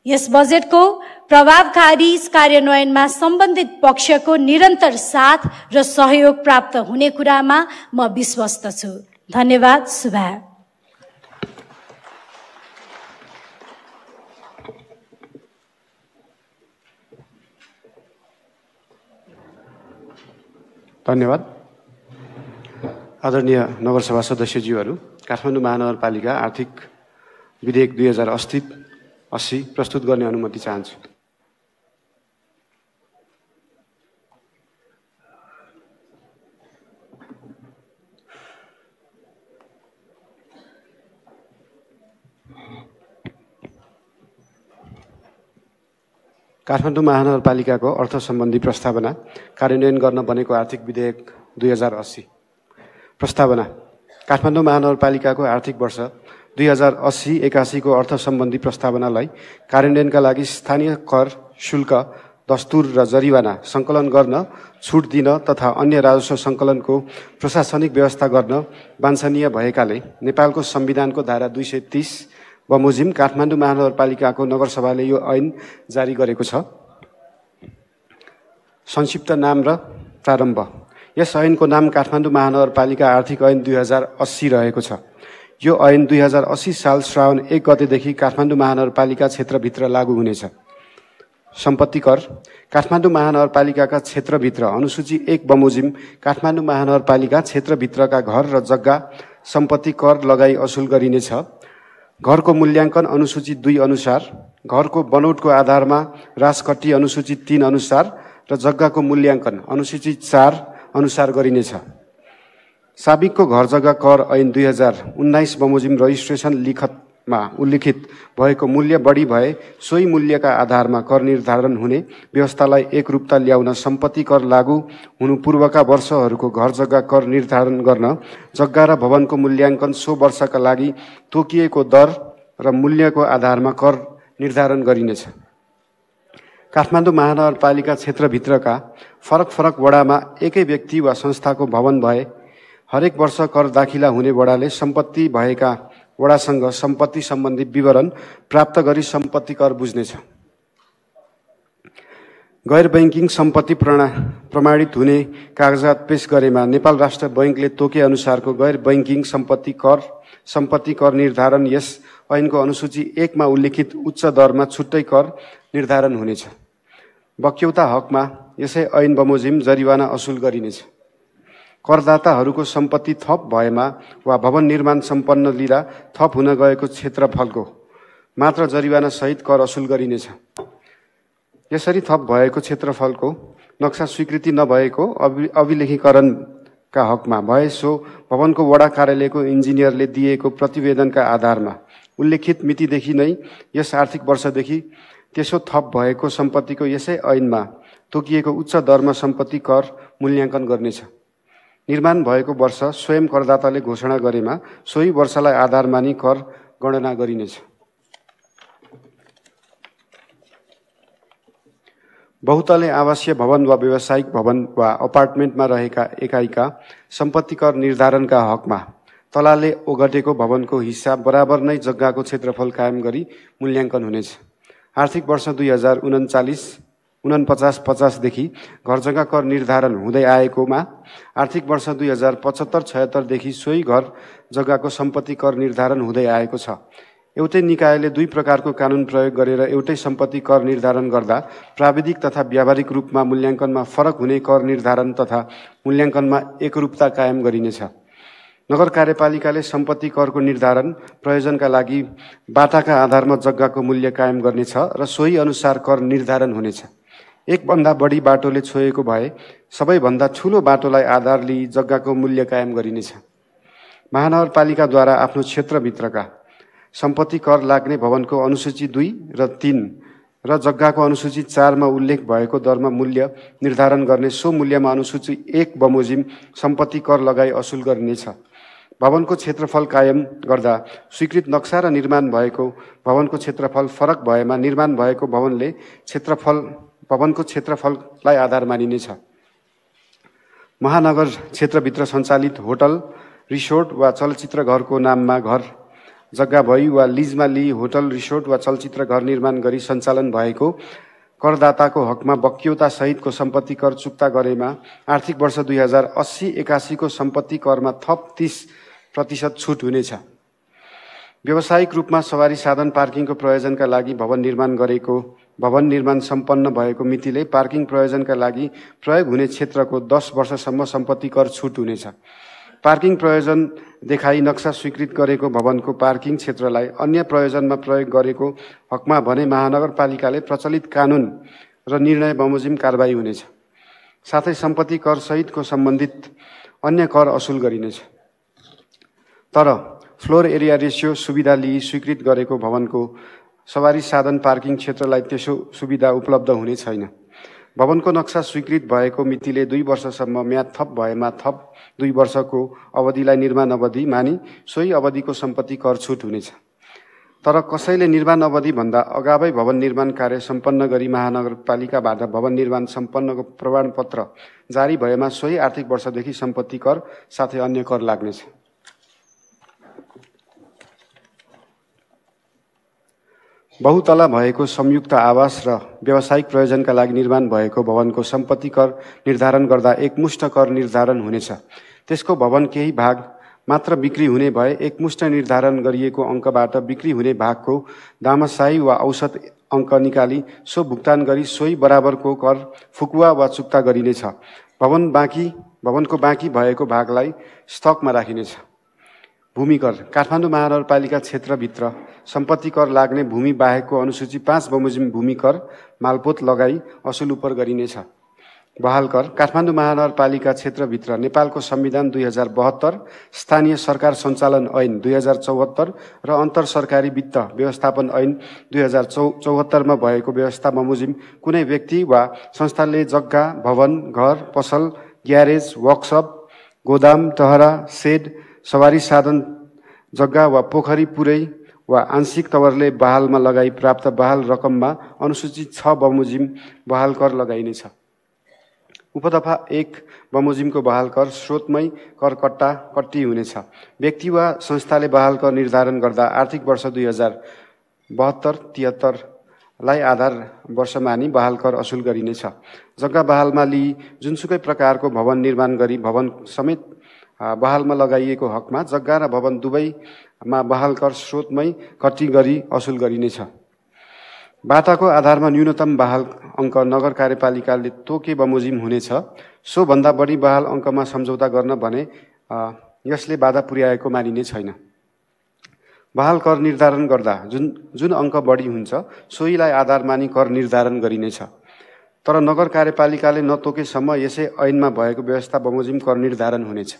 यस बजेटको प्रभावकारी कार्यान्वयनमा सम्बन्धित पक्षको निरन्तर साथ र सहयोग प्राप्त हुने कुरामा म विश्वस्त छु। धन्यवाद। शुभा। धन्यवाद। आदरणीय नगरसभा सदस्यज्यूहरू, काठमाडौँ महानगरपालिका आर्थिक विधेयक 2080 प्रस्तुत गर्ने अनुमति चाहन्छु। काठमाडौँ महानगरपालिकाको अर्थ सम्बन्धी प्रस्तावना कार्यान्वयन गर्न बनेको आर्थिक विधेयक 2080। प्रस्तावना। काठमाडौँ महानगरपालिकाको आर्थिक वर्ष 2080-81 को अर्थ सम्बन्धी प्रस्तावनालाई कार्यान्वयनका लागि स्थानीय कर, शुल्क, दस्तुर र जरिवाना सङ्कलन गर्न, छुट दिन तथा अन्य राजस्व सङ्कलनको प्रशासनिक व्यवस्था गर्न वाञ्छनीय भएकाले नेपालको संविधानको धारा 230 बमोजिम काठमाडौँ महानगरपालिकाको नगरसभाले यो ऐन जारी गरेको छ। संक्षिप्त नाम र प्रारम्भ। यस ऐनको नाम काठमाडौँ महानगरपालिका आर्थिक ऐन 2080 रहेको छ। यो ऐन 2080 साल श्रावण 1 गतेदेखि काठमाडौँ महानगरपालिका क्षेत्रभित्र लागू हुनेछ। सम्पत्ति कर। काठमाडौँ महानगरपालिकाका क्षेत्रभित्र अनुसूची 1 बमोजिम काठमाडौँ महानगरपालिका क्षेत्रभित्रका घर र जग्गा सम्पत्ति कर लगाई असुल गरिनेछ। घरको मूल्याङ्कन अनुसूची 2 अनुसार, घरको बनोटको आधारमा राजकट्टी अनुसूची 3 अनुसार र जग्गाको मूल्याङ्कन अनुसूची 4 अनुसार गरिनेछ। साबिकको घर जग्गा कर ऐन 2019 बमोजिम रजिस्ट्रेसन लिखतमा उल्लिखित भएको मूल्य बढी भए सोही मूल्यका आधारमा कर निर्धारण हुने व्यवस्थालाई एकरूपता ल्याउन सम्पत्ति कर लागू हुनु पूर्वका वर्षहरूको घर जग्गा कर निर्धारण गर्न जग्गा र भवनको मूल्याङ्कन सो वर्षका लागि तोकिएको दर र मूल्यको आधारमा कर निर्धारण गरिनेछ। काठमाडौँ महानगरपालिका क्षेत्रभित्रका फरक फरक वडामा एकै व्यक्ति वा संस्थाको भवन भए हरेक वर्ष कर दाखिला हुने वडाले सम्पत्ति भएका वडासँग सम्पत्ति सम्बन्धी विवरण प्राप्त गरी सम्पत्ति कर बुझ्नेछ। गैर बैंकिङ सम्पत्ति प्रमाणित हुने कागजात पेश गरेमा नेपाल राष्ट्र बैंकले तोके अनुसारको गैर बैंकिङ सम्पत्ति कर निर्धारण यस ऐनको अनुसूची 1 मा उल्लिखित उच्च दरमा छुट्टै कर निर्धारण हुनेछ। बक्यौता हकमा यसै ऐन बमोजिम जरिवाना असुल गरिनेछ। करदाताहरूको सम्पत्ति थप भएमा वा भवन निर्माण सम्पन्न लिँदा थप हुन गएको क्षेत्रफलको मात्र जरिवाना सहित कर असुल गरिनेछ। यसरी थप भएको क्षेत्रफलको नक्सा स्वीकृति नभएको अभिलेखीकरणका हकमा भए सो भवनको वडा कार्यालयको इन्जिनियरले दिएको प्रतिवेदनका आधारमा उल्लिखित मितिदेखि नै यस आर्थिक वर्षदेखि त्यसो थप भएको सम्पत्तिको यसै ऐनमा तोकिएको उच्च दरमा सम्पत्ति कर मूल्याङ्कन गर्नेछ। निर्माण भएको वर्ष स्वयं करदाताले घोषणा गरेमा सोही वर्षलाई आधार मानी कर गणना गरिनेछ। बहुतले आवासीय भवन वा व्यावसायिक भवन वा अपार्टमेन्टमा रहेका एकाइका सम्पत्ति कर निर्धारणका हकमा तलाले ओगटेको भवनको हिस्सा बराबर नै जग्गाको क्षेत्रफल कायम गरी मूल्याङ्कन हुनेछ। आर्थिक वर्ष 2049-50 देखि घर जग्गा कर निर्धारण हुँदै आएकोमा आर्थिक वर्ष 2075-76 देखि सोही घर जग्गाको सम्पत्ति कर निर्धारण हुँदै आएको छ। एउटै निकायले दुई प्रकारको कानुन प्रयोग गरेर एउटै सम्पत्ति कर निर्धारण गर्दा प्राविधिक तथा व्यावहारिक रूपमा मूल्याङ्कनमा फरक हुने कर निर्धारण तथा मूल्याङ्कनमा एकरूपता कायम गरिनेछ। नगर कार्यपालिकाले सम्पत्ति करको निर्धारण प्रयोजनका लागि बाटाका आधारमा जग्गाको मूल्य कायम गर्नेछ र सोही अनुसार कर निर्धारण हुनेछ। एकभन्दा बढी बाटोले छोएको भए सबैभन्दा ठूलो बाटोलाई आधार लिई जग्गाको मूल्य कायम गरिनेछ। महानगरपालिकाद्वारा आफ्नो क्षेत्रभित्रका सम्पत्ति कर लाग्ने भवनको अनुसूची 2 र 3 र जग्गाको अनुसूची 4 मा उल्लेख भएको दरमा मूल्य निर्धारण गर्ने सो मूल्यमा अनुसूची 1 बमोजिम सम्पत्ति कर लगाई असुल गरिनेछ। भवनको क्षेत्रफल कायम गर्दा स्वीकृत नक्सा र निर्माण भएको भवनको क्षेत्रफल फरक भएमा निर्माण भएको भवनको क्षेत्रफललाई आधार मानिनेछ। महानगर क्षेत्रभित्र सञ्चालित होटल, रिसोर्ट वा चलचित्र घरको नाममा घर जग्गा भई वा लिजमा लिई होटल, रिसोर्ट वा चलचित्र घर निर्माण गरी सञ्चालन भएको करदाताको हकमा बक्यौता सहितको सम्पत्ति कर चुक्ता गरेमा आर्थिक वर्ष 2080-81 को सम्पत्ति करमा थप 30% छुट हुनेछ। व्यावसायिक रूपमा सवारी साधन पार्किङको प्रयोजनका लागि भवन निर्माण गरेको भवन निर्माण सम्पन्न भएको मितिले पार्किङ प्रयोजनका लागि प्रयोग हुने क्षेत्रको 10 वर्षसम्म सम्पत्ति कर छुट हुनेछ। पार्किङ प्रयोजन देखाई नक्सा स्वीकृत गरेको भवनको पार्किङ क्षेत्रलाई अन्य प्रयोजनमा प्रयोग गरेको हकमा भने महानगरपालिकाले प्रचलित कानुन र निर्णय बमोजिम कारबाही हुनेछ। साथै सम्पत्ति कर सहितको सम्बन्धित अन्य कर असुल गरिनेछ। तर फ्लोर एरिया रेसियो सुविधा लिई स्वीकृत गरेको भवनको सवारी साधन पार्किङ क्षेत्रलाई त्यसो सुविधा उपलब्ध हुने छैन। भवनको नक्सा स्वीकृत भएको मितिले 2 वर्षसम्म म्याद थप भएमा थप 2 वर्षको अवधिलाई निर्माण अवधि मानी सोही अवधिको सम्पत्ति कर छुट हुनेछ। तर कसैले निर्माण अवधि भन्दा अगावै भवन निर्माण कार्य सम्पन्न गरी महानगरपालिकाबाट भवन निर्माण सम्पन्नको प्रमाणपत्र जारी भएमा सोही आर्थिक वर्षदेखि सम्पत्ति कर साथै अन्य कर लाग्नेछ। बहुतला भएको संयुक्त आवास र व्यावसायिक प्रयोजनका लागि निर्माण भएको भवनको सम्पत्ति कर निर्धारण गर्दा एकमुष्ट कर निर्धारण हुनेछ। त्यसको भवन केही भाग मात्र बिक्री हुने भए एकमुष्ट निर्धारण गरिएको अङ्कबाट बिक्री हुने भागको दामशाही वा औसत अङ्क निकाली सो भुक्तान गरी सोही बराबरको कर फुकुवा वा चुक्ता गरिनेछ। भवनको बाँकी भएको भागलाई स्टकमा राखिनेछ। भूमि कर काठमाडौँ महानगरपालिका क्षेत्रभित्र सम्पत्ति कर लाग्ने भूमि बाहेकको अनुसूची 5 बमोजिम भूमि कर मालपोत लगाई असुल उपर गरिनेछ। बहाल कर काठमाडौँ महानगरपालिका क्षेत्रभित्र नेपालको संविधान 2072, स्थानीय सरकार सञ्चालन ऐन 2074 र अन्तर सरकारी वित्त व्यवस्थापन ऐन 2074 मा भएको व्यवस्था बमोजिम कुनै व्यक्ति वा संस्थाले जग्गा, भवन, घर, पसल, ग्यारेज, वर्कसप, गोदाम, टहरा, सेड, सवारी साधन जग्गा वा पोखरी पुरै वा आंशिक तवरले बहालमा लगाई प्राप्त बहाल रकममा अनुसूची 6 बमोजिम बहाल कर लगाइनेछ। उपदफा 1 बमोजिमको बहाल कर स्रोतमै कर कट्टी हुनेछ। व्यक्ति वा संस्थाले बहाल कर निर्धारण गर्दा आर्थिक वर्ष 2072-73 लाई आधार वर्ष मानी बहाल कर असुल गरिनेछ। जग्गा बहालमा लिई जुनसुकै प्रकारको भवन निर्माण गरी भवन समेत बहालमा लगाइएको हकमा जग्गा र भवन दुवैमा बहाल कर स्रोतमै कट्टी गरी असुल गरिनेछ। बाटाको आधारमा न्यूनतम बहाल अङ्क नगर कार्यपालिकाले तोके बमोजिम हुनेछ। सो भन्दा बढी बहाल अङ्कमा सम्झौता गर्न भने यसले बाधा पुर्याएको मानिने छैन। बहाल कर निर्धारण गर्दा जुन अङ्क बढी हुन्छ सोहीलाई आधार मानी कर निर्धारण गरिनेछ। तर नगर कार्यपालिकाले नतोकेसम्म यसै ऐनमा भएको व्यवस्था बमोजिम कर निर्धारण हुनेछ।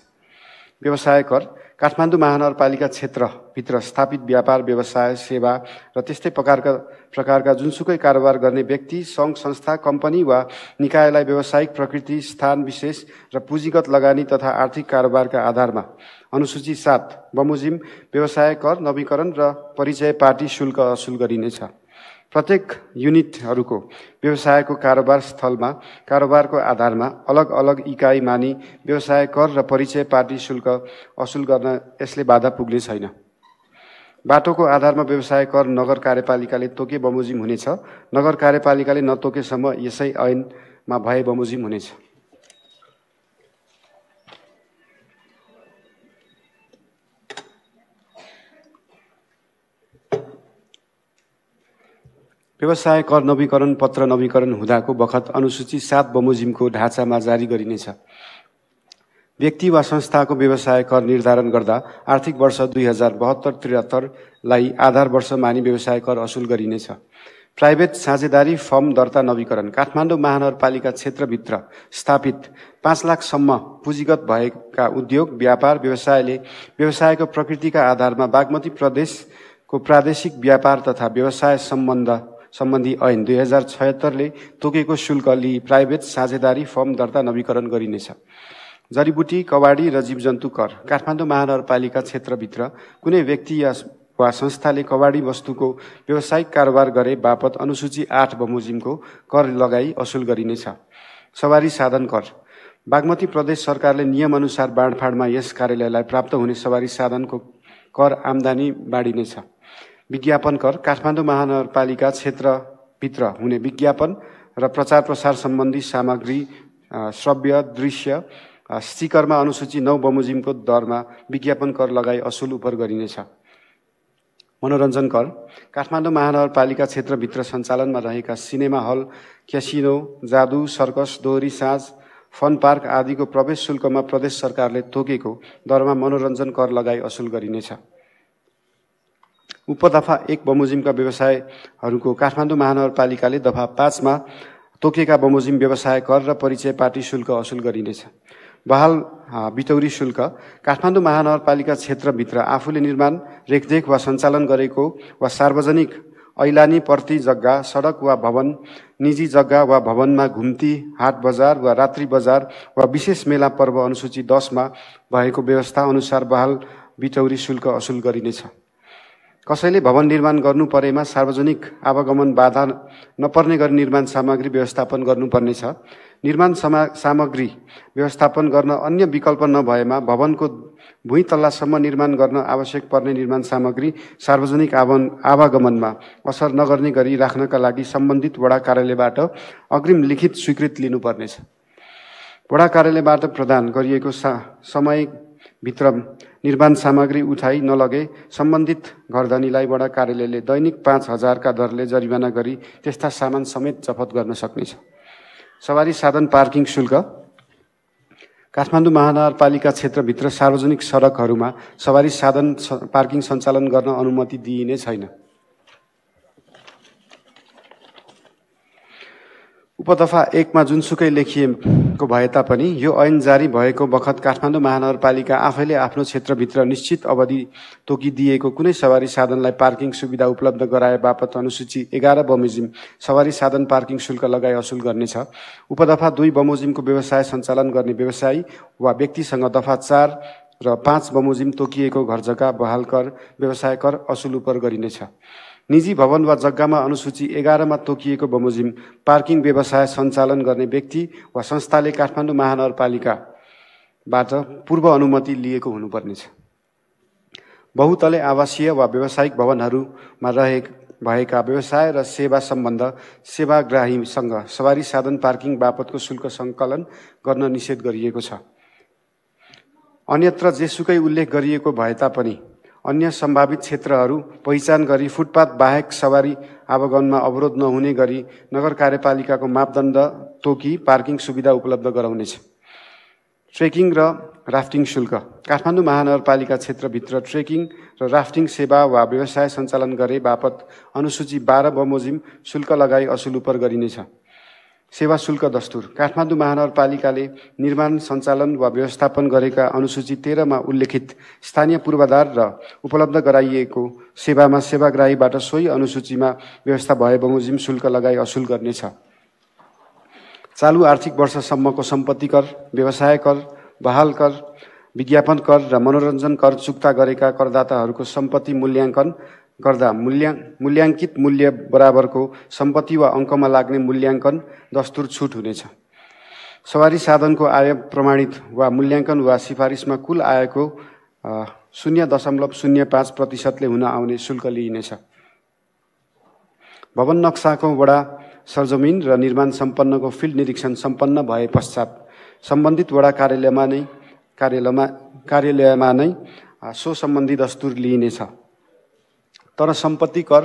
व्यवसाय कर काठमाडौँ महानगरपालिका क्षेत्रभित्र स्थापित व्यापार, व्यवसाय, सेवा र त्यस्तै प्रकारका जुनसुकै कारोबार गर्ने व्यक्ति, सङ्घ संस्था, कम्पनी वा निकायलाई व्यावसायिक प्रकृति, स्थान विशेष र पुँजीगत लगानी तथा आर्थिक कारोबारका आधारमा अनुसूची 7 बमोजिम व्यवसाय कर, नवीकरण र परिचय पार्टी शुल्क असुल गरिनेछ। प्रत्येक युनिटहरूको व्यवसायको कारोबार स्थलमा कारोबारको आधारमा अलग अलग इकाइ मानी व्यवसाय कर र परिचय पार्टी शुल्क असुल गर्न यसले बाधा पुग्ने छैन। बाटोको आधारमा व्यवसाय कर नगर कार्यपालिकाले तोके बमोजिम हुनेछ। नगर कार्यपालिकाले नतोकेसम्म यसै ऐनमा भए बमोजिम हुनेछ। व्यवसाय कर नवीकरण पत्र नवीकरण हुँदाको बखत अनुसूची 7 बमोजिमको ढाँचामा जारी गरिनेछ। व्यक्ति वा संस्थाको व्यवसाय कर निर्धारण गर्दा आर्थिक वर्ष 2072-73 लाई आधार वर्ष मानी व्यवसाय कर असुल गरिनेछ। प्राइभेट साझेदारी फर्म दर्ता नवीकरण काठमाडौँ महानगरपालिका क्षेत्रभित्र स्थापित 5 लाखसम्म पुँजीगत भएका उद्योग, व्यापार, व्यवसायले व्यवसायको प्रकृतिका आधारमा बागमती प्रदेशको प्रादेशिक व्यापार तथा व्यवसाय सम्बन्धी ऐन 2076 ले तोकेको शुल्क लिई प्राइभेट साझेदारी फर्म दर्ता नवीकरण गरिनेछ। जडीबुटी, कवाडी र जीवजन्तु कर काठमाडौँ महानगरपालिका क्षेत्रभित्र कुनै व्यक्ति वा संस्थाले कवाडी वस्तुको व्यावसायिक कारोबार गरे बापत अनुसूची 8 बमोजिमको कर लगाई असुल गरिनेछ। सवारी साधन कर बागमती प्रदेश सरकारले नियमअनुसार बाँडफाँडमा यस कार्यालयलाई प्राप्त हुने सवारी साधनको कर आम्दानी बाँडिनेछ। विज्ञापन कर काठमाडौँ महानगरपालिका क्षेत्रभित्र हुने विज्ञापन र प्रचार प्रसार सम्बन्धी सामग्री, श्रव्य, दृश्य, स्टिकरमा अनुसूची 9 बमोजिमको दरमा विज्ञापन कर लगाई असुल उपर गरिनेछ। मनोरञ्जन कर काठमाडौँ महानगरपालिका क्षेत्रभित्र सञ्चालनमा रहेका सिनेमा हल, क्यासिनो, जादु, सर्कस, दोहोरी साँझ, फन पार्क आदिको प्रवेश शुल्कमा प्रदेश सरकारले तोकेको दरमा मनोरञ्जन कर लगाई असुल गरिनेछ। उपदफा 1 बमोजिमका व्यवसायहरूको काठमाडौँ महानगरपालिकाले दफा 5 मा तोकेका बमोजिम व्यवसाय कर र परिचय पार्टी शुल्क असुल गरिनेछ। बहाल बिटौरी शुल्क काठमाडौँ महानगरपालिका क्षेत्रभित्र आफूले निर्माण, रेखदेख वा सञ्चालन गरेको वा सार्वजनिक ऐलानी पर्ती जग्गा, सडक वा भवन, निजी जग्गा वा भवनमा घुम्ती, हाट बजार वा रात्रि बजार वा विशेष मेला पर्व अनुसूची 10 मा भएको व्यवस्था अनुसार बहाल बिटौरी शुल्क असुल गरिनेछ। कसैले भवन निर्माण गर्नु परेमा सार्वजनिक आवागमन बाधा नपर्ने गरी निर्माण सामग्री व्यवस्थापन गर्नुपर्नेछ। निर्माण सामग्री व्यवस्थापन गर्न अन्य विकल्प नभएमा भवनको भुइँ तल्लासम्म निर्माण गर्न आवश्यक पर्ने निर्माण सामग्री सार्वजनिक आवागमनमा असर नगर्ने गरी राख्नका लागि सम्बन्धित वडा कार्यालयबाट अग्रिम लिखित स्वीकृति लिनुपर्नेछ। वडा कार्यालयबाट प्रदान गरिएको समयभित्र निर्माण सामग्री उठाइ नलगे सम्बन्धित घरधनीलाई वडा कार्यालयले दैनिक 5,000 का दरले जरिवाना गरी त्यस्ता सामान समेत जफत गर्न सक्नेछ। सवारी साधन पार्किङ शुल्क काठमाडौँ महानगरपालिका क्षेत्रभित्र सार्वजनिक सडकहरूमा सवारी साधन पार्किङ सञ्चालन गर्न अनुमति दिइने छैन। उपदफा 1 मा जुनसुकै लेखिएको भए तापनि यो ऐन जारी भएको बखत काठमाडौँ महानगरपालिका आफैले आफ्नो क्षेत्रभित्र निश्चित अवधि तोकिदिएको कुनै सवारी साधनलाई पार्किङ सुविधा उपलब्ध गराए बापत अनुसूची 11 बमोजिम सवारी साधन पार्किङ शुल्क लगाई असुल गर्नेछ। उपदफा 2 बमोजिमको व्यवसाय सञ्चालन गर्ने व्यवसायी वा व्यक्तिसँग दफा 4 र 5 बमोजिम तोकिएको घरजग्गा बहाल कर व्यवसाय कर असुल उपर गरिनेछ। निजी भवन वा जग्गामा अनुसूची 11 मा तोकिएको बमोजिम पार्किङ व्यवसाय सञ्चालन गर्ने व्यक्ति वा संस्थाले काठमाडौँ महानगरपालिकाबाट पूर्व अनुमति लिएको हुनुपर्नेछ। बहुतले आवासीय वा व्यावसायिक भवनहरूमा भएका व्यवसाय र सेवा सम्बन्ध सेवाग्राहीसँग सवारी साधन पार्किङ बापतको शुल्क सङ्कलन गर्न निषेध गरिएको छ। अन्यत्र जेसुकै उल्लेख गरिएको भए तापनि अन्य सम्भावित क्षेत्रहरू पहिचान गरी फुटपाथ बाहेक सवारी आवागमनमा अवरोध नहुने गरी नगर कार्यपालिकाको मापदण्ड तोकी पार्किङ सुविधा उपलब्ध गराउनेछ। ट्रेकिङ र राफ्टिङ शुल्क काठमाडौँ महानगरपालिका क्षेत्रभित्र ट्रेकिङ र राफ्टिङ सेवा वा व्यवसाय सञ्चालन गरे बापत अनुसूची 12 बमोजिम शुल्क लगाई असुल उपर गरिनेछ। सेवा शुल्क दस्तुर काठमाडौँ महानगरपालिकाले निर्माण सञ्चालन वा व्यवस्थापन गरेका अनुसूची 13 मा उल्लेखित स्थानीय पूर्वाधार र उपलब्ध गराइएको सेवामा सेवाग्राहीबाट सोही अनुसूचीमा व्यवस्था भए बमोजिम शुल्क लगाई असुल गर्नेछ। चालु आर्थिक वर्षसम्मको सम्पत्ति कर, व्यवसाय कर, बहाल कर, विज्ञापन कर र मनोरञ्जन कर चुक्ता गरेका करदाताहरूको सम्पत्ति मूल्याङ्कन गर्दा मूल्याङ्कित मूल्य बराबरको सम्पत्ति वा अङ्कमा लाग्ने मूल्याङ्कन दस्तुर छुट हुनेछ। सवारी साधनको आय प्रमाणित वा मूल्याङ्कन वा सिफारिसमा कुल आयको 0.05% हुन आउने शुल्क लिइनेछ। भवन नक्साको वडा सरजमिन र निर्माण सम्पन्नको फिल्ड निरीक्षण सम्पन्न भए पश्चात सम्बन्धित वडा कार्यालयमा नै सो सम्बन्धी दस्तुर लिइनेछ। तर सम्पत्ति कर,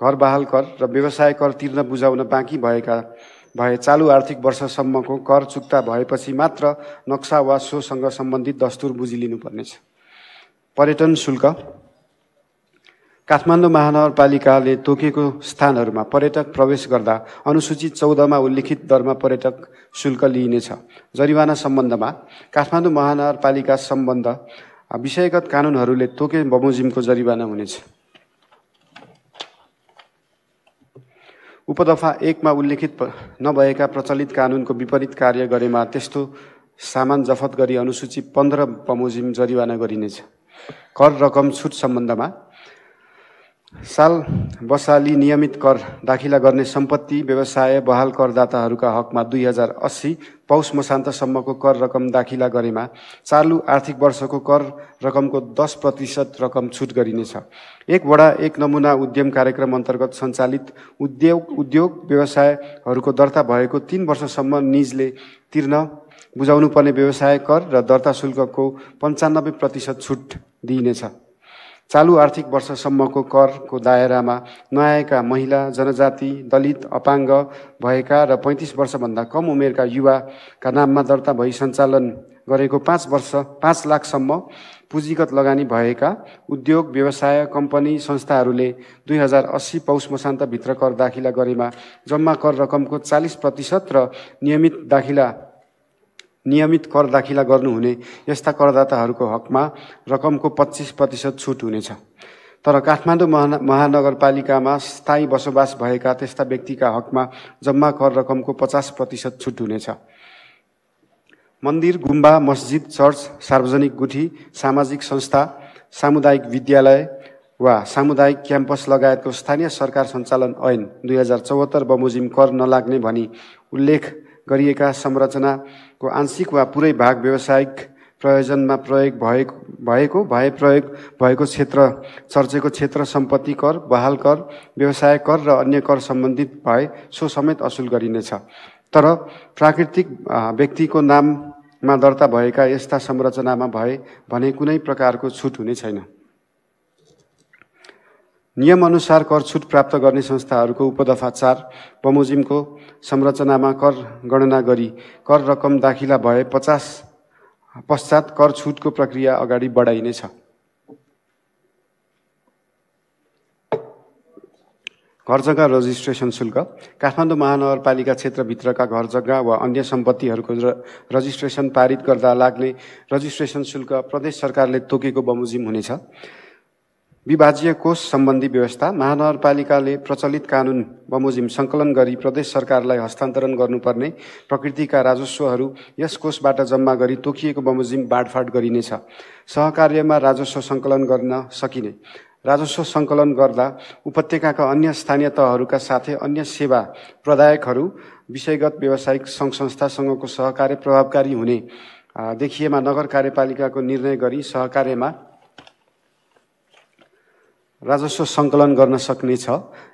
घर बहाल कर र व्यवसाय कर तिर्न बुझाउन बाँकी भए चालु आर्थिक वर्षसम्मको कर चुक्ता भएपछि मात्र नक्सा वा सोसँग सम्बन्धित दस्तुर बुझिलिनुपर्नेछ। पर्यटन शुल्क काठमाडौँ महानगरपालिकाले तोकेको स्थानहरूमा पर्यटक प्रवेश गर्दा अनुसूची 14 मा उल्लिखित दरमा पर्यटक शुल्क लिइनेछ। जरिवाना सम्बन्धमा काठमाडौँ महानगरपालिका सम्बन्ध विषयगत कानुनहरूले तोके बमोजिमको जरिवाना हुनेछ। उपदफा 1 मा उल्लेखित नभएका प्रचलित कानुनको विपरीत कार्य गरेमा त्यस्तो सामान जफत गरी अनुसूची 15 बमोजिम जरिवाना गरिनेछ। कर रकम छुट सम्बन्धमा साल बसाली नियमित कर दाखिला गर्ने सम्पत्ति व्यवसाय बहाल करदाताहरूका हकमा 2080 पौष मसान्तसम्मको कर रकम दाखिला गरेमा चालु आर्थिक वर्षको कर रकमको 10% रकम छुट गरिनेछ। एक वडा एक नमुना उद्यम कार्यक्रम अन्तर्गत सञ्चालित उद्योग व्यवसायहरूको दर्ता भएको 3 वर्षसम्म निजले तिर्न बुझाउनुपर्ने व्यवसाय कर र दर्ता शुल्कको 95% छुट दिइनेछ। चालु आर्थिक वर्षसम्मको करको दायरामा नआएका महिला, जनजाति, दलित, अपाङ्ग भएका र 35 वर्षभन्दा कम उमेरका युवाका नाममा दर्ता भई सञ्चालन गरेको 5 लाखसम्म पुँजीगत लगानी भएका उद्योग, व्यवसाय, कम्पनी, संस्थाहरूले 2080 पौष मसान्तभित्र कर दाखिला गरेमा जम्मा कर रकमको 40% र नियमित कर दाखिला गर्नुहुने यस्ता करदाताहरूको हकमा रकमको 25% छुट हुनेछ। तर काठमाडौँ महानगरपालिकामा स्थायी बसोबास भएका त्यस्ता व्यक्तिका हकमा जम्मा कर रकमको 50% छुट हुनेछ। मन्दिर, गुम्बा, मस्जिद, चर्च, सार्वजनिक गुठी, सामाजिक संस्था, सामुदायिक विद्यालय वा सामुदायिक क्याम्पस लगायतको स्थानीय सरकार सञ्चालन ऐन 2074 बमोजिम कर नलाग्ने भनी उल्लेख गरिएका संरचनाको आंशिक वा पुरै भाग व्यावसायिक प्रयोजनमा प्रयोग भएको क्षेत्र चर्चेको क्षेत्र सम्पत्ति कर, बहाल कर, व्यवसाय कर र अन्य कर सम्बन्धित भए सो समेत असुल गरिनेछ। तर प्राकृतिक व्यक्तिको नाममा दर्ता भएका यस्ता संरचनामा भए भने कुनै प्रकारको छुट हुने छैन। नियमअनुसार कर छुट प्राप्त गर्ने संस्थाहरूको उपदफा 4 बमोजिमको संरचनामा कर गणना गरी कर रकम दाखिला भए पश्चात कर छुटको प्रक्रिया अगाडि बढाइनेछ। घर जग्गा रजिस्ट्रेसन शुल्क काठमाडौँ महानगरपालिका क्षेत्रभित्रका घर जग्गा वा अन्य सम्पत्तिहरूको रजिस्ट्रेसन पारित गर्दा लाग्ने रजिस्ट्रेसन शुल्क प्रदेश सरकारले तोकेको बमोजिम हुनेछ। विभाज्य कोष सम्बन्धी व्यवस्था महानगरपालिकाले प्रचलित कानुन बमोजिम सङ्कलन गरी प्रदेश सरकारलाई हस्तान्तरण गर्नुपर्ने प्रकृतिका राजस्वहरू यस कोषबाट जम्मा गरी तोकिएको बमोजिम बाँडफाँड गरिनेछ। सहकार्यमा राजस्व सङ्कलन गर्न सकिने राजस्व सङ्कलन गर्दा उपत्यकाका अन्य स्थानीय तहहरूका साथै अन्य सेवा प्रदायकहरू विषयगत व्यावसायिक सङ्घ संस्थासँगको सहकार्य प्रभावकारी हुने देखिएमा नगर कार्यपालिकाको निर्णय गरी सहकार्यमा राजस्व सङ्कलन गर्न सक्नेछ।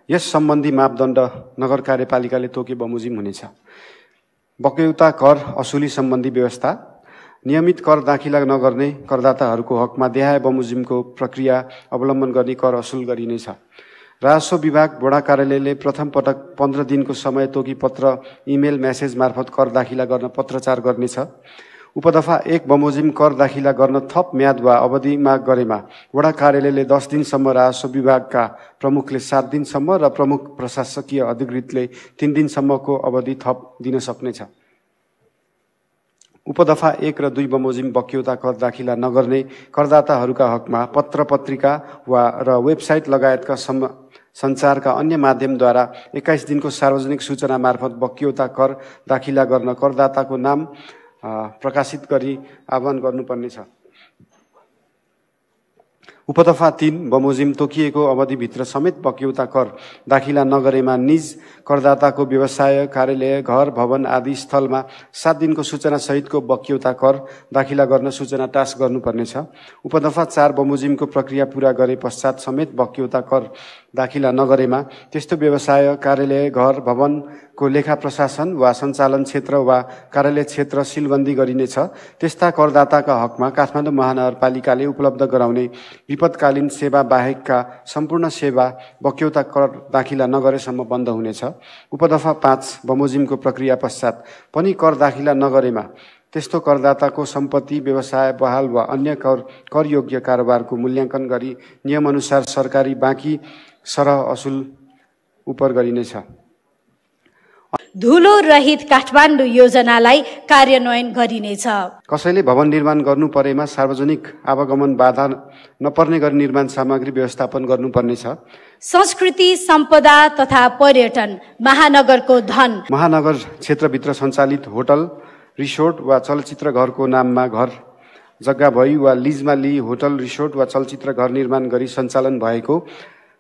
यस सम्बन्धी मापदण्ड नगर कार्यपालिकाले तोके बमोजिम हुनेछ। बक्यौता कर असुली सम्बन्धी व्यवस्था नियमित कर दाखिला नगर्ने करदाताहरूको हकमा देहाय बमोजिमको प्रक्रिया अवलम्बन गर्ने कर असुल गरिनेछ। राजस्व विभाग वडा कार्यालयले प्रथम पटक 15 दिनको समय तोकी पत्र इमेल म्यासेज मार्फत कर दाखिला गर्न पत्रचार गर्नेछ। उपदफा 1 बमोजिम कर दाखिला गर्न थप म्याद वा अवधि माग गरेमा वडा कार्यालयले 10 दिनसम्म राजस्व विभागका प्रमुखले 7 दिनसम्म र प्रमुख प्रशासकीय अधिकृतले 3 दिनसम्मको अवधि थप दिन सक्नेछ। उपदफा 1 र 2 बमोजिम बक्यौता कर दाखिला नगर्ने करदाताहरूका हकमा पत्र पत्रिका र वेबसाइट लगायतका सञ्चारका अन्य माध्यमद्वारा 21 दिनको सार्वजनिक सूचना मार्फत बक्यौता कर दाखिला गर्न करदाताको नाम प्रकाशित गरी आह्वान गर्नुपर्नेछ। उपदफा 3 बमोजिम तोकिएको अवधिभित्र समेत बक्यौता कर दाखिला नगरेमा निज करदाताको व्यवसाय, कार्यालय, घर, भवन आदि स्थलमा 7 दिनको सूचना सहितको बक्यौता कर दाखिला गर्न सूचना टास गर्नुपर्नेछ। उपदफा 4 बमोजिमको प्रक्रिया पूरा गरे पश्चात समेत बक्यौता कर दाखिला नगरेमा त्यस्तो व्यवसाय, कार्यालय, घर, भवनको लेखा प्रशासन वा सञ्चालन क्षेत्र वा कार्यालय क्षेत्र सिलबन्दी गरिनेछ। त्यस्ता करदाताका हकमा काठमाडौँ महानगरपालिकाले उपलब्ध गराउने विपदकालीन सेवा बाहेकका सम्पूर्ण सेवा बक्यौता कर दाखिला नगरेसम्म बन्द हुनेछ। उपदफा 5 बमोजिमको प्रक्रिया पश्चात पनि कर दाखिला नगरेमा त्यस्तो करदाताको सम्पत्ति, व्यवसाय, बहाल वा अन्य करयोग्य कारोबारको मूल्याङ्कन गरी नियमअनुसार सरकारी बाँकी सरह असुल उपर गरिनेछ। धुलो रहित काठमाडौँ योजनालाई कार्यान्वयन गरिनेछ। कसैले भवन निर्माण गर्नु परेमा सार्वजनिक आवागमन बाधा नपर्ने गरी निर्माण सामग्री व्यवस्थापन गर्नुपर्नेछ। संस्कृति, सम्पदा तथा पर्यटन महानगरको धन महानगर क्षेत्रभित्र सञ्चालित होटल, रिसोर्ट वा चलचित्र घरको नाममा घर जग्गा भई वा लिजमा लिई होटल, रिसोर्ट वा चलचित्र घर निर्माण गरी सञ्चालन भएको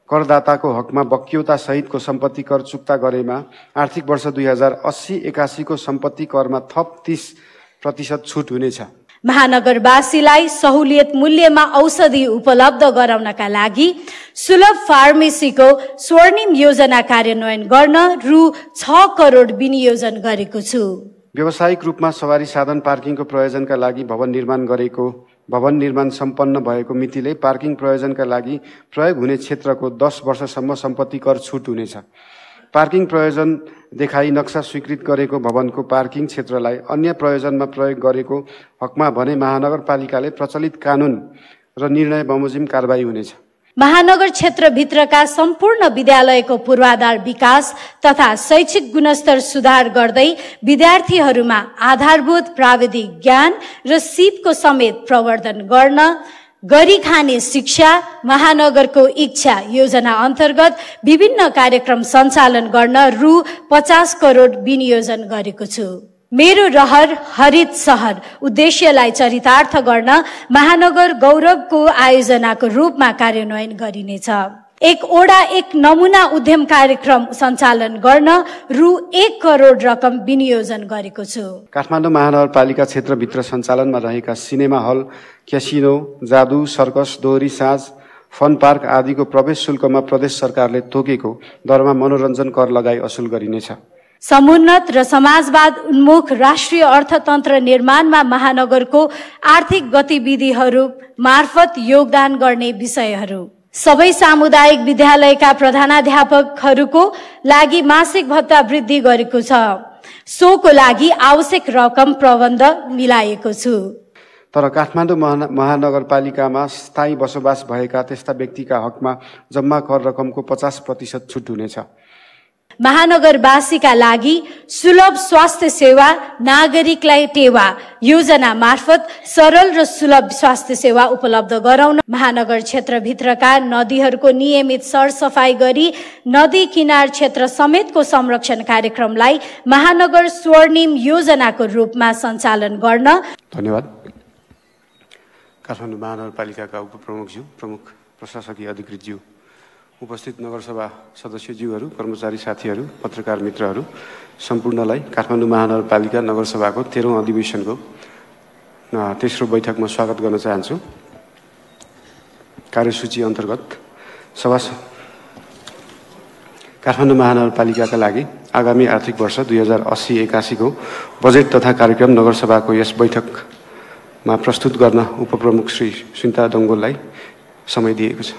करदाताको हकमा बक्यौता सहितको सम्पत्ति कर चुक्ता गरेमा आर्थिक वर्ष 2080-81 को सम्पत्ति करमा थप 30% छुट हुनेछ। महानगरवासीलाई सहुलियत मूल्यमा औषधि उपलब्ध गराउनका लागि सुलभ फार्मेसीको स्वर्णिम योजना कार्यान्वयन गर्न रु 6 करोड विनियोजन गरेको छु। व्यावसायिक रूपमा सवारी साधन पार्किङको प्रयोजनका लागि भवन निर्माण सम्पन्न भएको मितिले पार्किङ प्रयोजनका लागि प्रयोग हुने क्षेत्रको 10 वर्षसम्म सम्पत्ति कर छुट हुनेछ। पार्किङ प्रयोजन देखाई नक्सा स्वीकृत गरेको भवनको पार्किङ क्षेत्रलाई अन्य प्रयोजनमा प्रयोग गरेको हकमा भने महानगरपालिकाले प्रचलित कानून र निर्णय बमोजिम कारबाही हुनेछ। महानगर क्षेत्रभित्रका सम्पूर्ण विद्यालयको पूर्वाधार विकास तथा शैक्षिक गुणस्तर सुधार गर्दै विद्यार्थीहरूमा आधारभूत प्राविधिक ज्ञान र सिपको समेत प्रवर्धन गर्न गरी खाने शिक्षा महानगरको इच्छा योजना अन्तर्गत विभिन्न कार्यक्रम सञ्चालन गर्न रु 50 करोड विनियोजन गरेको छु। मेरो रहर हरित सहर उद्देश्यलाई चरितार्थ गर्न महानगर गौरवको आयोजनाको रूपमा कार्यान्वयन गरिनेछ। एक ओडा एक नमुना उद्यम कार्यक्रम सञ्चालन गर्न रु 1 करोड रकम विनियोजन गरेको छु। काठमाडौँ महानगरपालिका क्षेत्रभित्र सञ्चालनमा रहेका सिनेमा हल, क्यासिनो, जादु, सर्कस, दोहोरी साँझ, फन पार्क आदिको प्रवेश शुल्कमा प्रदेश सरकारले तोकेको दरमा मनोरञ्जन कर लगाई असुल गरिनेछ। समुन्नत र समाजवाद उन्मुख राष्ट्रिय अर्थतन्त्र निर्माणमा महानगरको आर्थिक गतिविधिहरू मार्फत योगदान गर्ने विषयहरू सबै सामुदायिक विद्यालयका प्रधानाध्यापकहरूको लागि मासिक भत्ता वृद्धि गरेको छ। सोको लागि आवश्यक रकम प्रबन्ध मिलाएको छु। तर काठमाडौँ महानगरपालिकामा स्थायी बसोबास भएका त्यस्ता व्यक्तिका हकमा जम्मा कर रकमको 50% छुट हुनेछ। महानगरवासीका लागि सुलभ स्वास्थ्य सेवा नागरिकलाई टेवा योजना मार्फत सरल र सुलभ स्वास्थ्य सेवा उपलब्ध गराउन महानगर क्षेत्रभित्रका नदीहरूको नियमित सरसफाई गरी नदी किनार क्षेत्र समेतको संरक्षण कार्यक्रमलाई महानगर स्वर्णिम योजनाको रूपमा सञ्चालन गर्न। धन्यवाद। काठमाडौँ महानगरपालिकाका उपप्रमुखज्यू, प्रमुख प्रशासकीय अधिकृतज्यू, उपस्थित नगरसभा सदस्यज्यूहरू, कर्मचारी साथीहरू, पत्रकार मित्रहरू सम्पूर्णलाई काठमाडौँ महानगरपालिका नगरसभाको 13औं अधिवेशनको तेस्रो बैठकमा स्वागत गर्न चाहन्छु। कार्यसूची अन्तर्गत काठमाडौँ महानगरपालिकाका लागि आगामी आर्थिक वर्ष 2080-81 को बजेट तथा कार्यक्रम नगरसभाको यस बैठकमा प्रस्तुत गर्न उपप्रमुख श्री सुनिता डङ्गोललाई समय दिएको छ।